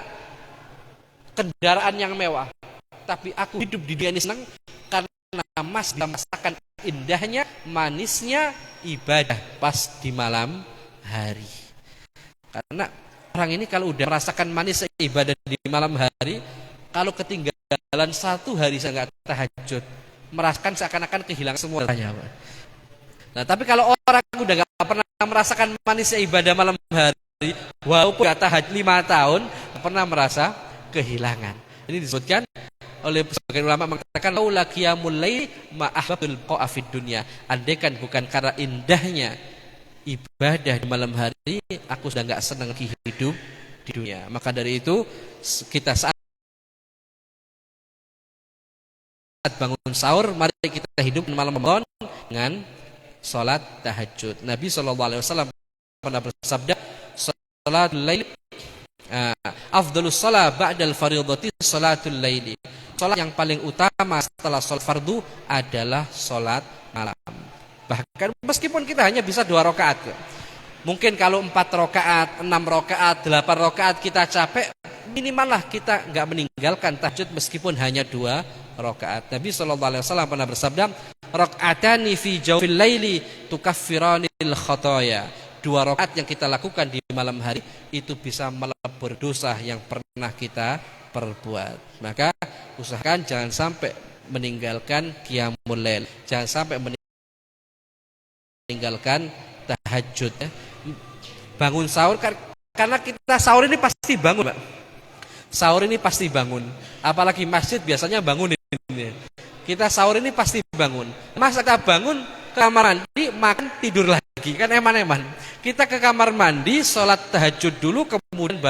Speaker 2: kendaraan yang mewah, tapi aku hidup di dunia ini senang karena merasakan indahnya, manisnya ibadah pas di malam hari. Karena orang ini kalau udah merasakan manis ibadah di malam hari, kalau ketinggalan satu hari saya nggak tahajud, merasakan seakan-akan kehilangan semuanya. Nah, tapi kalau orang udah nggak pernah merasakan manisnya ibadah malam hari, walaupun nggak tahajud 5 tahun, pernah merasa kehilangan. Ini disebutkan oleh sebagian ulama mengatakan laula qiyamul lail ma ahbabul qafid dunya. Andaikan bukan karena indahnya ibadah di malam hari, aku sudah nggak senang lagi hidup di dunia. Maka dari itu kita saat bangun sahur, mari kita hidup di malam Ramadan dengan salat tahajud. Nabi SAW pernah bersabda, salatul lail afdhalus shalah ba'dal fardhati salatul laili. Salat yang paling utama setelah salat fardu adalah salat malam. Bahkan meskipun kita hanya bisa 2 rakaat, mungkin kalau 4 rakaat, 6 rakaat, 8 rakaat kita capek, minimal lah kita nggak meninggalkan tahajud meskipun hanya 2 rakaat. Nabi SAW pernah bersabda, rakaatani fi jawfil laili tukaffiranil khotoya. 2 rakaat yang kita lakukan di malam hari itu bisa melebur dosa yang pernah kita perbuat. Maka usahakan jangan sampai meninggalkan qiyamul lail, jangan sampai meninggalkan tahajud. Bangun sahur, karena kita sahur ini pasti bangun, Pak. Sahur ini pasti bangun. Apalagi masjid biasanya bangun ini. Kita sahur ini pasti bangun. Masa kita bangun ke kamar mandi, makan, tidur lagi, kan eman-eman. Kita ke kamar mandi, sholat tahajud dulu, kemudian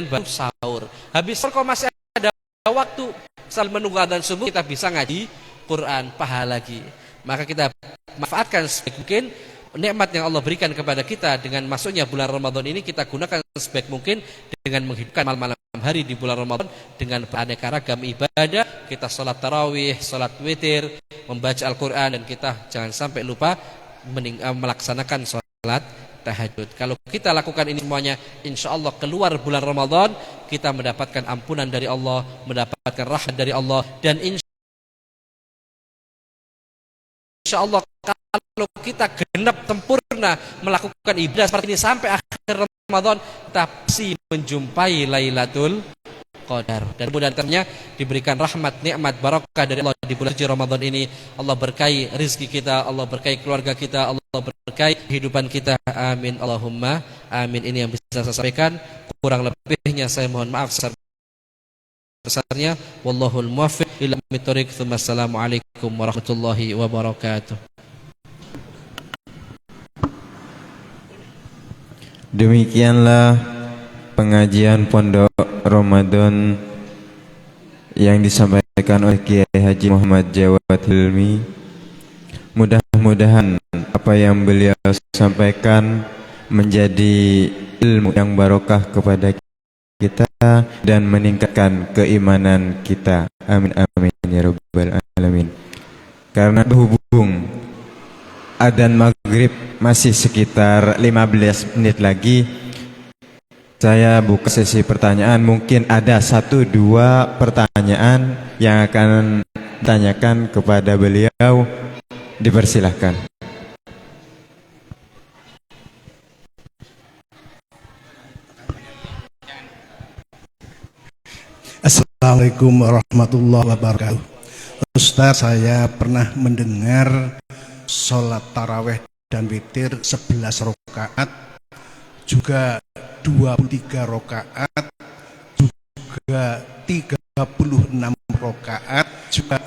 Speaker 2: baru sahur. Habis sahur kok masih ada waktu sambil menunggu adzan subuh, kita bisa ngaji Quran, pahala lagi. Maka kita manfaatkan sebaik mungkin nikmat yang Allah berikan kepada kita dengan masuknya bulan Ramadan ini, kita gunakan sebaik mungkin dengan menghidupkan malam-malam hari di bulan Ramadan dengan beraneka ragam ibadah. Kita sholat tarawih, sholat witir, membaca Al-Quran, dan kita jangan sampai lupa melaksanakan sholat tahajud. Kalau kita lakukan ini semuanya, insya Allah keluar bulan Ramadan kita mendapatkan ampunan dari Allah, mendapatkan rahmat dari Allah, dan insya Allah kalau kita genap sempurna melakukan ibadah seperti ini sampai akhir Ramadan, kita pasti menjumpai Lailatul Qadar. Dan mudah-mudahan diberikan rahmat, nikmat, barakah dari Allah di bulan suci Ramadan ini. Allah berkahi rezeki kita, Allah berkahi keluarga kita, Allah berkahi kehidupan kita. Amin Allahumma amin. Ini yang bisa saya sampaikan. Kurang lebihnya saya mohon maaf besarnya. Wallahul muwaffiq ila aqwamit thoriq. Assalamualaikum warahmatullahi wabarakatuh.
Speaker 1: Demikianlah pengajian Pondok Ramadan yang disampaikan oleh Kiai Haji Muhammad Jawad Hilmi. Mudah-mudahan apa yang beliau sampaikan menjadi ilmu yang barokah kepada kita dan meningkatkan keimanan kita. Amin amin ya rabbal alamin. Karena berhubung adzan maghrib masih sekitar 15 menit lagi, saya buka sesi pertanyaan. Mungkin ada 1-2 pertanyaan yang akan ditanyakan kepada beliau. Dipersilahkan.
Speaker 3: Assalamualaikum warahmatullahi wabarakatuh. Ustaz, saya pernah mendengar sholat taraweh dan witir 11 rakaat, juga 23 rakaat, juga 36 rakaat, juga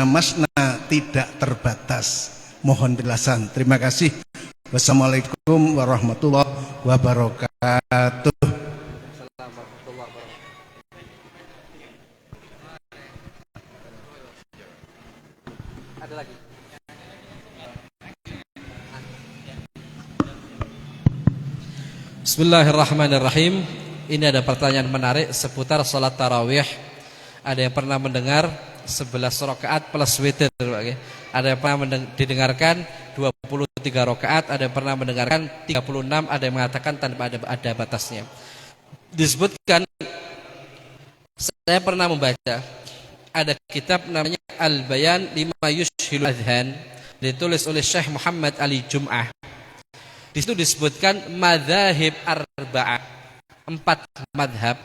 Speaker 3: masna tidak terbatas. Mohon penjelasan. Terima kasih. Wassalamualaikum warahmatullahi wabarakatuh.
Speaker 2: Bismillahirrahmanirrahim. Ini ada pertanyaan menarik seputar sholat tarawih. Ada yang pernah mendengar 11 rakaat plus witir, ada yang pernah didengarkan 23 rakaat, ada yang pernah mendengarkan 36, ada yang mengatakan tanpa ada batasnya. Disebutkan, saya pernah membaca ada kitab namanya Al-Bayan Lima Yushhilul Adhan, ditulis oleh Syekh Muhammad Ali Jum'ah. Di situ disebutkan madzhab arba'ah, 4 madhab.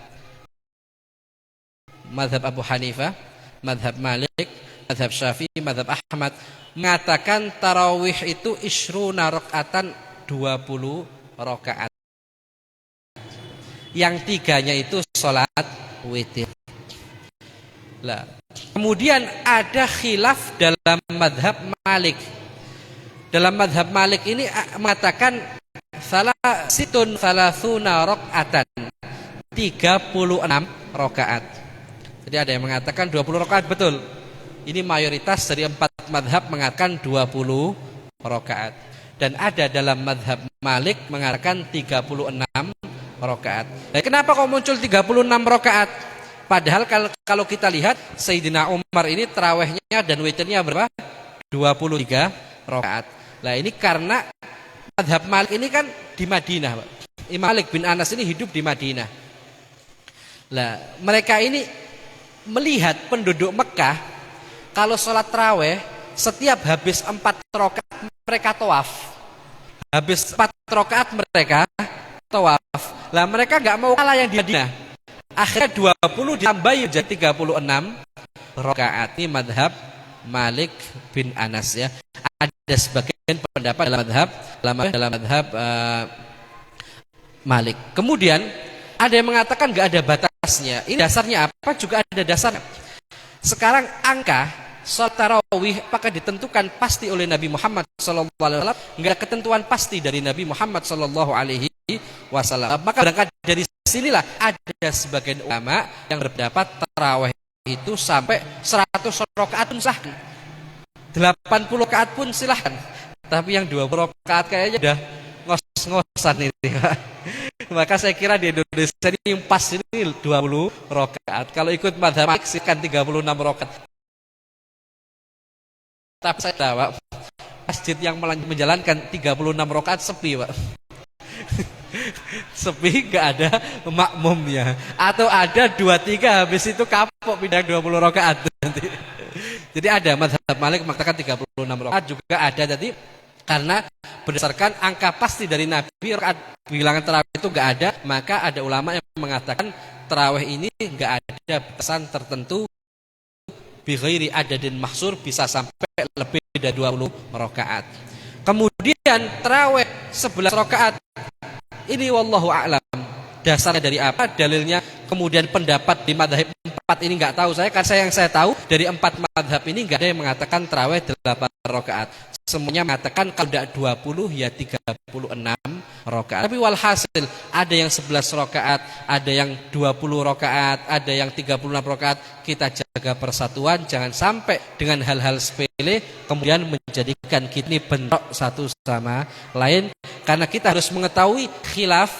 Speaker 2: Madhab Abu Hanifah, madhab Malik, madhab Syafi'i, madhab Ahmad mengatakan tarawih itu ishruna rakaatan, 20 rakaat. Yang 3-nya itu sholat witir. Lah, kemudian ada khilaf dalam madhab Malik. Dalam madhab Malik ini mengatakan thalathuna rakaatan, 36 rakaat. Jadi ada yang mengatakan 20 rakaat, betul. Ini mayoritas dari 4 madhab mengatakan 20 rakaat. Dan ada dalam madhab Malik mengatakan 36 rakaat. Nah, kenapa kok muncul 36 rakaat? Padahal kalau kita lihat Sayyidina Umar ini tarawihnya dan witirnya berapa? 23 rakaat. Nah, ini karena madhab Malik ini kan di Madinah, Pak. Imam Malik bin Anas ini hidup di Madinah. Nah, mereka ini melihat penduduk Mekah kalau sholat tarawih setiap habis 4 rakaat mereka tawaf. Habis 4 rakaat mereka tawaf. Lah mereka nggak mau kalah yang di Madinah. Akhirnya 20 ditambah jadi 36 rakaat. Ini madhab Malik bin Anas ya. Ada sebagian pendapat dalam madhab Malik. Kemudian ada yang mengatakan nggak ada batasnya. Ini dasarnya apa? Juga ada dasarnya. Sekarang angka sholat tarawih apakah ditentukan pasti oleh Nabi Muhammad SAW? Nggak ketentuan pasti dari Nabi Muhammad SAW. Maka berangkat dari sinilah ada sebagian ulama yang berpendapat tarawih itu sampai 100 rakaat pun sah, 80 rakaat pun silahkan. Tapi yang 20 rakaat kayaknya udah ngos-ngosan ini. Maka saya kira di Indonesia ini yang pas ini 20 rakaat. Kalau ikut madhab Malik silakan 36 rakaat. Tapi saya tahu, Pak, masjid yang menjalankan 36 rakaat sepi, Pak. Sepi, gak ada makmumnya. Atau ada 2-3 habis itu kapok pindah 20 rakaat nanti. Jadi ada madhab Malik mengatakan 36 rakaat, juga ada tadi karena berdasarkan angka pasti dari Nabi rakaat bilangan tarawih itu gak ada, maka ada ulama yang mengatakan tarawih ini gak ada batasan tertentu, bi ghairi adadin mahsur, bisa sampai lebih dari 20 rakaat. Kemudian tarawih 11 rakaat ini wallahu a'lam. Dasarnya dari apa? Dalilnya kemudian pendapat di madhab 4 ini nggak tahu saya. Karena yang saya tahu dari 4 madhab ini nggak ada yang mengatakan tarawih 8 rakaat. Semuanya mengatakan kalau tidak 20 ya 36 rakaat. Tapi walhasil ada yang 11 rakaat, ada yang 20 rakaat, ada yang 36 rakaat. Kita jaga persatuan, jangan sampai dengan hal-hal sepele kemudian menjadikan kita ini bentrok satu sama lain. Karena kita harus mengetahui khilaf,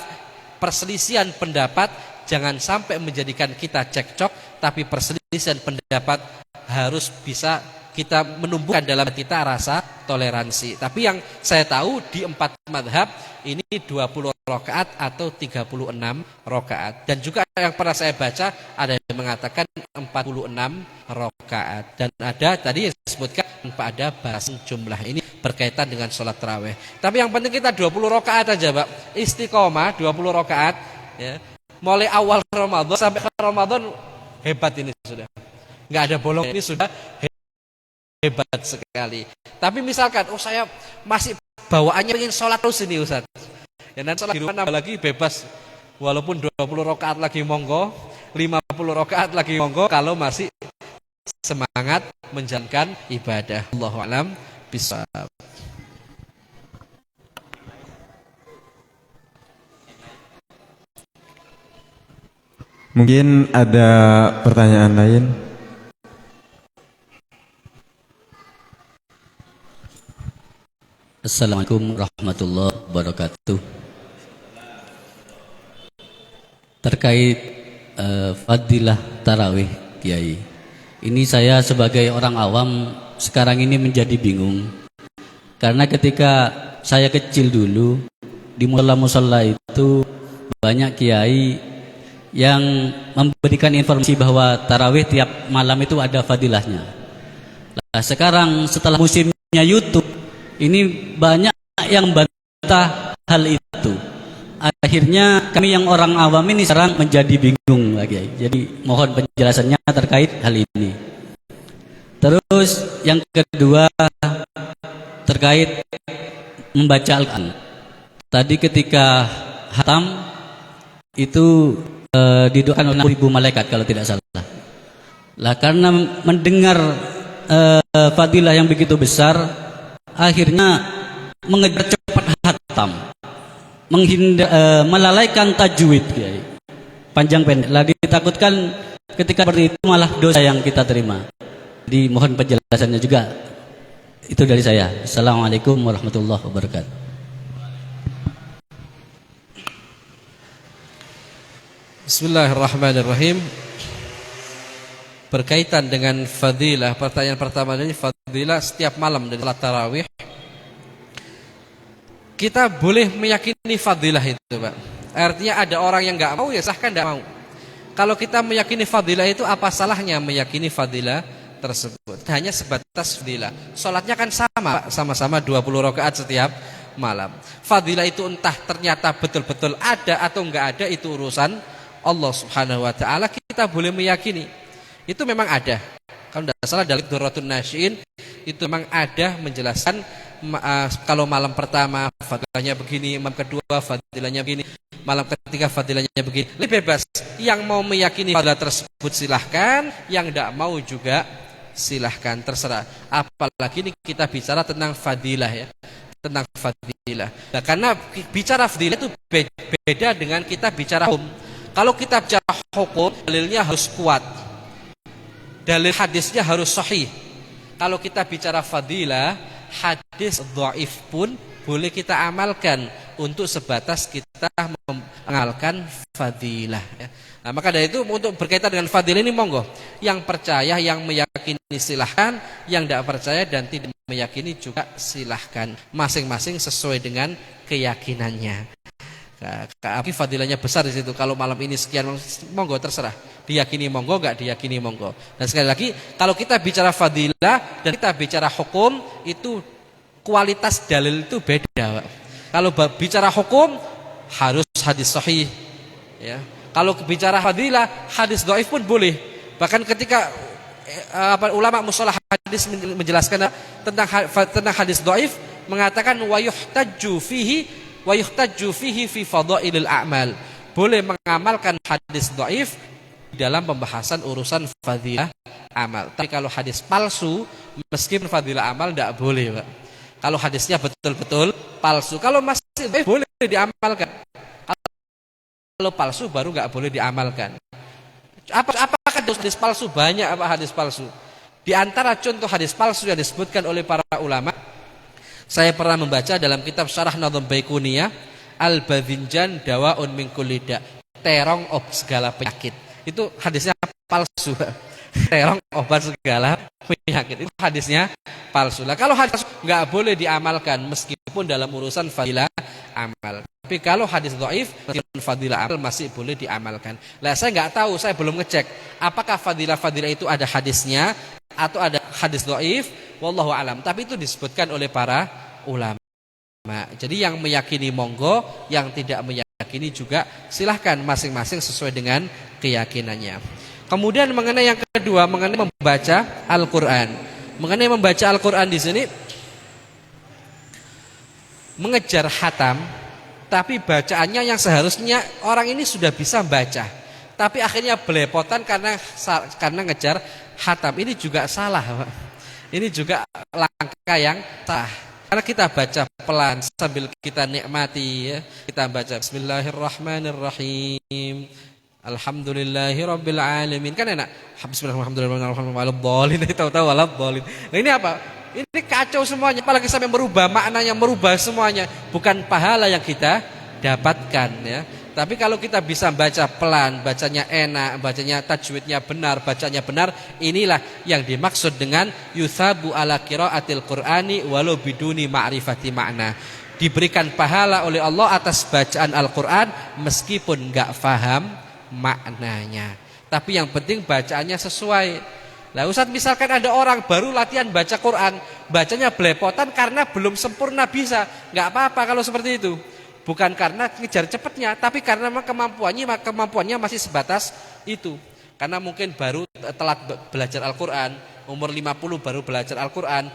Speaker 2: perselisihan pendapat jangan sampai menjadikan kita cekcok, tapi perselisihan pendapat harus bisa kita menumbuhkan dalam kita rasa toleransi. Tapi yang saya tahu di 4 madhab ini 20 rakaat atau 36 rakaat. Dan juga yang pernah saya baca ada yang mengatakan 46 rakaat. Dan ada tadi yang disebutkan tanpa ada bahasan jumlah. Ini berkaitan dengan sholat tarawih. Tapi yang penting kita 20 rakaat aja, Pak. Istiqomah 20 rakaat ya. Mulai awal Ramadan sampai ke Ramadan hebat ini sudah. Enggak ada bolong, ini sudah hebat sekali. Tapi misalkan saya masih bawaannya ingin sholat terus ini Ustaz. Ya nanti sholat di rumah nambah lagi bebas. Walaupun 20 rakaat lagi monggo, 50 rakaat lagi monggo kalau masih semangat menjalankan ibadah. Allahu a'lam bishawab.
Speaker 1: Mungkin ada pertanyaan lain.
Speaker 4: Assalamualaikum warahmatullahi wabarakatuh. terkait fadilah tarawih, Kiai. Ini saya sebagai orang awam sekarang ini menjadi bingung. Karena ketika saya kecil dulu di musala-musala itu banyak kiai yang memberikan informasi bahwa tarawih tiap malam itu ada fadilahnya. Nah, sekarang setelah musimnya YouTube ini banyak yang membantah hal itu. Akhirnya kami yang orang awam ini sekarang menjadi bingung lagi. Jadi mohon penjelasannya terkait hal ini. Terus yang kedua terkait membaca Al-Quran. Tadi ketika hatam itu didoakan oleh 6.000 malaikat kalau tidak salah. Lah karena mendengar fadilah yang begitu besar, akhirnya mengejar cepat hatam, melalaikan tajwid, Kiai. Panjang pendek. Lagi ditakutkan ketika seperti itu malah dosa yang kita terima. Jadi mohon penjelasannya juga. Itu dari saya. Assalamualaikum warahmatullahi wabarakatuh.
Speaker 2: Bismillahirrahmanirrahim. Berkaitan dengan fadilah, pertanyaan pertama ini fadilah setiap malam dari salat tarawih. Kita boleh meyakini fadilah itu, Pak. Artinya ada orang yang enggak mau, ya silahkan enggak mau. Kalau kita meyakini fadilah itu, apa salahnya meyakini fadilah tersebut? Hanya sebatas fadilah. Salatnya kan sama, Pak, sama-sama 20 rakaat setiap malam. Fadilah itu entah ternyata betul-betul ada atau enggak ada, itu urusan Allah Subhanahu wa taala. Kita boleh meyakini itu memang ada. Kalau tidak salah dalam Durratun Nasyiin itu memang ada menjelaskan kalau malam pertama fadilahnya begini, malam kedua fadilahnya begini, malam ketiga fadilahnya begini. Lebih bebas. Yang mau meyakini fadilah tersebut silahkan, yang tidak mau juga silahkan, terserah. Apalagi ini kita bicara tentang fadilah, ya, tentang fadilah. Nah, karena bicara fadilah itu beda dengan kita bicara hukum. Kalau kita bicara hukum, dalilnya harus kuat, dalil hadisnya harus sahih. Kalau kita bicara fadilah, hadis dhaif pun boleh kita amalkan untuk sebatas kita mengamalkan fadilah, ya. Nah, maka dari itu untuk berkaitan dengan fadilah ini monggo, yang percaya, yang meyakini silahkan, yang tidak percaya dan tidak meyakini juga silahkan, masing-masing sesuai dengan keyakinannya. Tapi fadilahnya besar di situ. Kalau malam ini sekian, monggo terserah. Diyakini monggo, enggak diyakini monggo. Dan sekali lagi, kalau kita bicara fadilah dan kita bicara hukum, itu kualitas dalil itu beda, Pak. Kalau bicara hukum harus hadis sahih, ya. Kalau bicara fadilah, hadis dhaif pun boleh. Bahkan ketika ulama mustalah hadis menjelaskan tentang hadis dhaif, mengatakan wa yuhtajju fihi fi fadailil a'mal. Boleh mengamalkan hadis dhaif dalam pembahasan urusan fadilah amal. Tapi kalau hadis palsu, meskipun fadilah amal tidak boleh, Pak. Kalau hadisnya betul-betul palsu, kalau masih dhaif boleh diamalkan. Kalau palsu baru nggak boleh diamalkan. Apakah hadis palsu? Banyak apa hadis palsu. Di antara contoh hadis palsu yang disebutkan oleh para ulama, saya pernah membaca dalam kitab Syarah Nadham Baiquniyah, Al-Badhinjan Dawaun min kulli da', terong obat segala penyakit. Itu hadisnya palsu. Terong obat segala penyakit, itu hadisnya palsu. Lah kalau hadis nggak boleh diamalkan meskipun dalam urusan fadilah amal. Tapi kalau hadis dhaif, meskipun fadilah amal masih boleh diamalkan. Lah saya nggak tahu, saya belum ngecek apakah fadilah itu ada hadisnya atau ada hadis dhaif, wallahu alam. Tapi itu disebutkan oleh para ulama. Jadi yang meyakini monggo, yang tidak meyakini juga silahkan, masing-masing sesuai dengan keyakinannya. Kemudian mengenai yang kedua, mengenai membaca Al-Qur'an. Mengenai membaca Al-Qur'an di sini mengejar khatam, tapi bacaannya yang seharusnya orang ini sudah bisa baca, tapi akhirnya belepotan karena ngejar khatam. Ini juga salah, Pak. Ini juga langkah yang salah. Karena kita baca pelan sambil kita nikmati, ya. Kita baca Bismillahirrahmanirrahim, Alhamdulillahirabbil alamin, kan enak. Bismillahirrahmanirrahim. Tahu-tahu waladhdallin. Nah, ini apa? Ini kacau semuanya, apalagi sampai merubah maknanya, merubah semuanya. Bukan pahala yang kita dapatkan, ya. Tapi kalau kita bisa baca pelan, bacanya enak, bacanya tajwidnya benar, bacanya benar, inilah yang dimaksud dengan yuthabu ala qiraatil Qur'ani walau biduni ma'rifati makna. Diberikan pahala oleh Allah atas bacaan Al-Qur'an meskipun enggak faham maknanya. Tapi yang penting bacaannya sesuai. Lah Ustaz, misalkan ada orang baru latihan baca Quran, bacanya belepotan karena belum sempurna bisa, enggak apa-apa kalau seperti itu. Bukan karena ngejar cepatnya, tapi karena kemampuannya masih sebatas itu. Karena mungkin baru telat belajar Al-Quran, umur 50 baru belajar Al-Quran,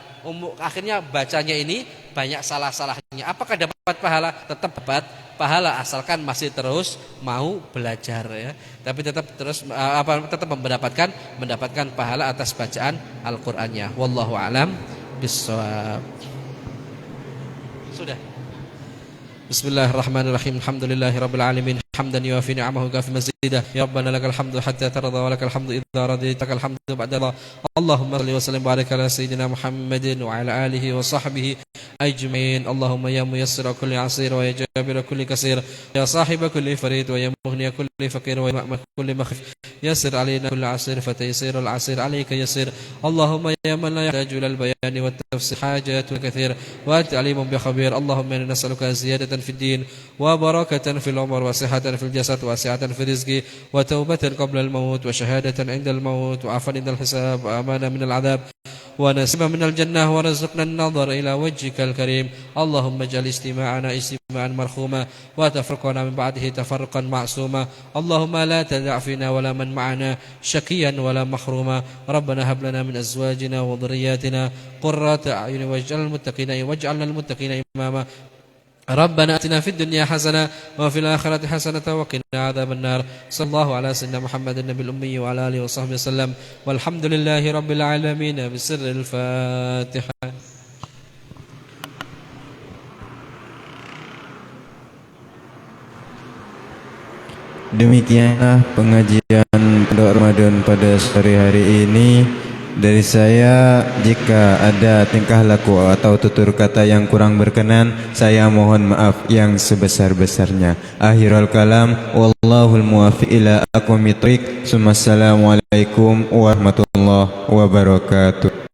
Speaker 2: akhirnya bacanya ini banyak salah-salahnya. Apakah dapat pahala? Tetap dapat pahala asalkan masih terus mau belajar ya. Tapi tetap mendapatkan pahala atas bacaan Al-Qur'annya. Wallahu a'lam bishawab. Sudah. Bismillahirrahmanirrahim. Alhamdulillahirabbil alamin. Hamdan yuwafi ni'amahu kafi mazidah. Ya Rabbana lakal hamdu hatta tarda wa lakal hamdu idza radita lakal hamdu ba'da Allah. Allahumma shalli wa sallim wa barik ala sayyidina Muhammadin wa ala alihi wa sahbihi ajmain. Allahumma ya muyassira kulli 'asir wa ya jabira kulli kasir, ya sahiba kulli farid wa ya mughniya kulli faqir wa ya ma'ma kulli makhif. Yassir alaina kulli 'asir fa taysirul 'asir 'alayka yassir. Allahumma ya man la yahtaju lil bayani wat tafsir hajatul katsir wa anta alimun bi khabir. Allahumma inna nas'aluka ziyadatan fid din wa barakatan fil umur wa sihhatan fil jasad wa si'atan fil rizqi wa taubatan qabla al maut wa shahadatan 'inda al maut wa 'afwan 'inda al hisab wa amana min al 'adab wa nasiba min al jannah wa rizqna an-nadhar ila wajhika al karim. Allahumma ij'al istima'ana istima'an marhuma wa tafriqana min ba'dihi tafarruqan ma'suma. Allahumma la tad'a' fina wa la man ma'ana shaqiyan wa la mahruma. Rabbana hab lana min azwajina wa dhurriyyatina qurrata a'yun waj'alna lil muttaqina imama. ربنا اتنا في الدنيا حسنه وفي الاخره حسنه وقنا عذاب النار. صلى الله على سيدنا محمد النبي الامي وعلى اله وصحبه وسلم والحمد لله رب العالمين بسر الفاتحه.
Speaker 1: Demikianlah pengajian Pondok Ramadan pada sore hari ini. Dari saya, jika ada tingkah laku atau tutur kata yang kurang berkenan, saya mohon maaf yang sebesar-besarnya. Akhirul kalam, wallahul muwaffiq ila aqwamit thoriq. Assalamualaikum warahmatullahi wabarakatuh.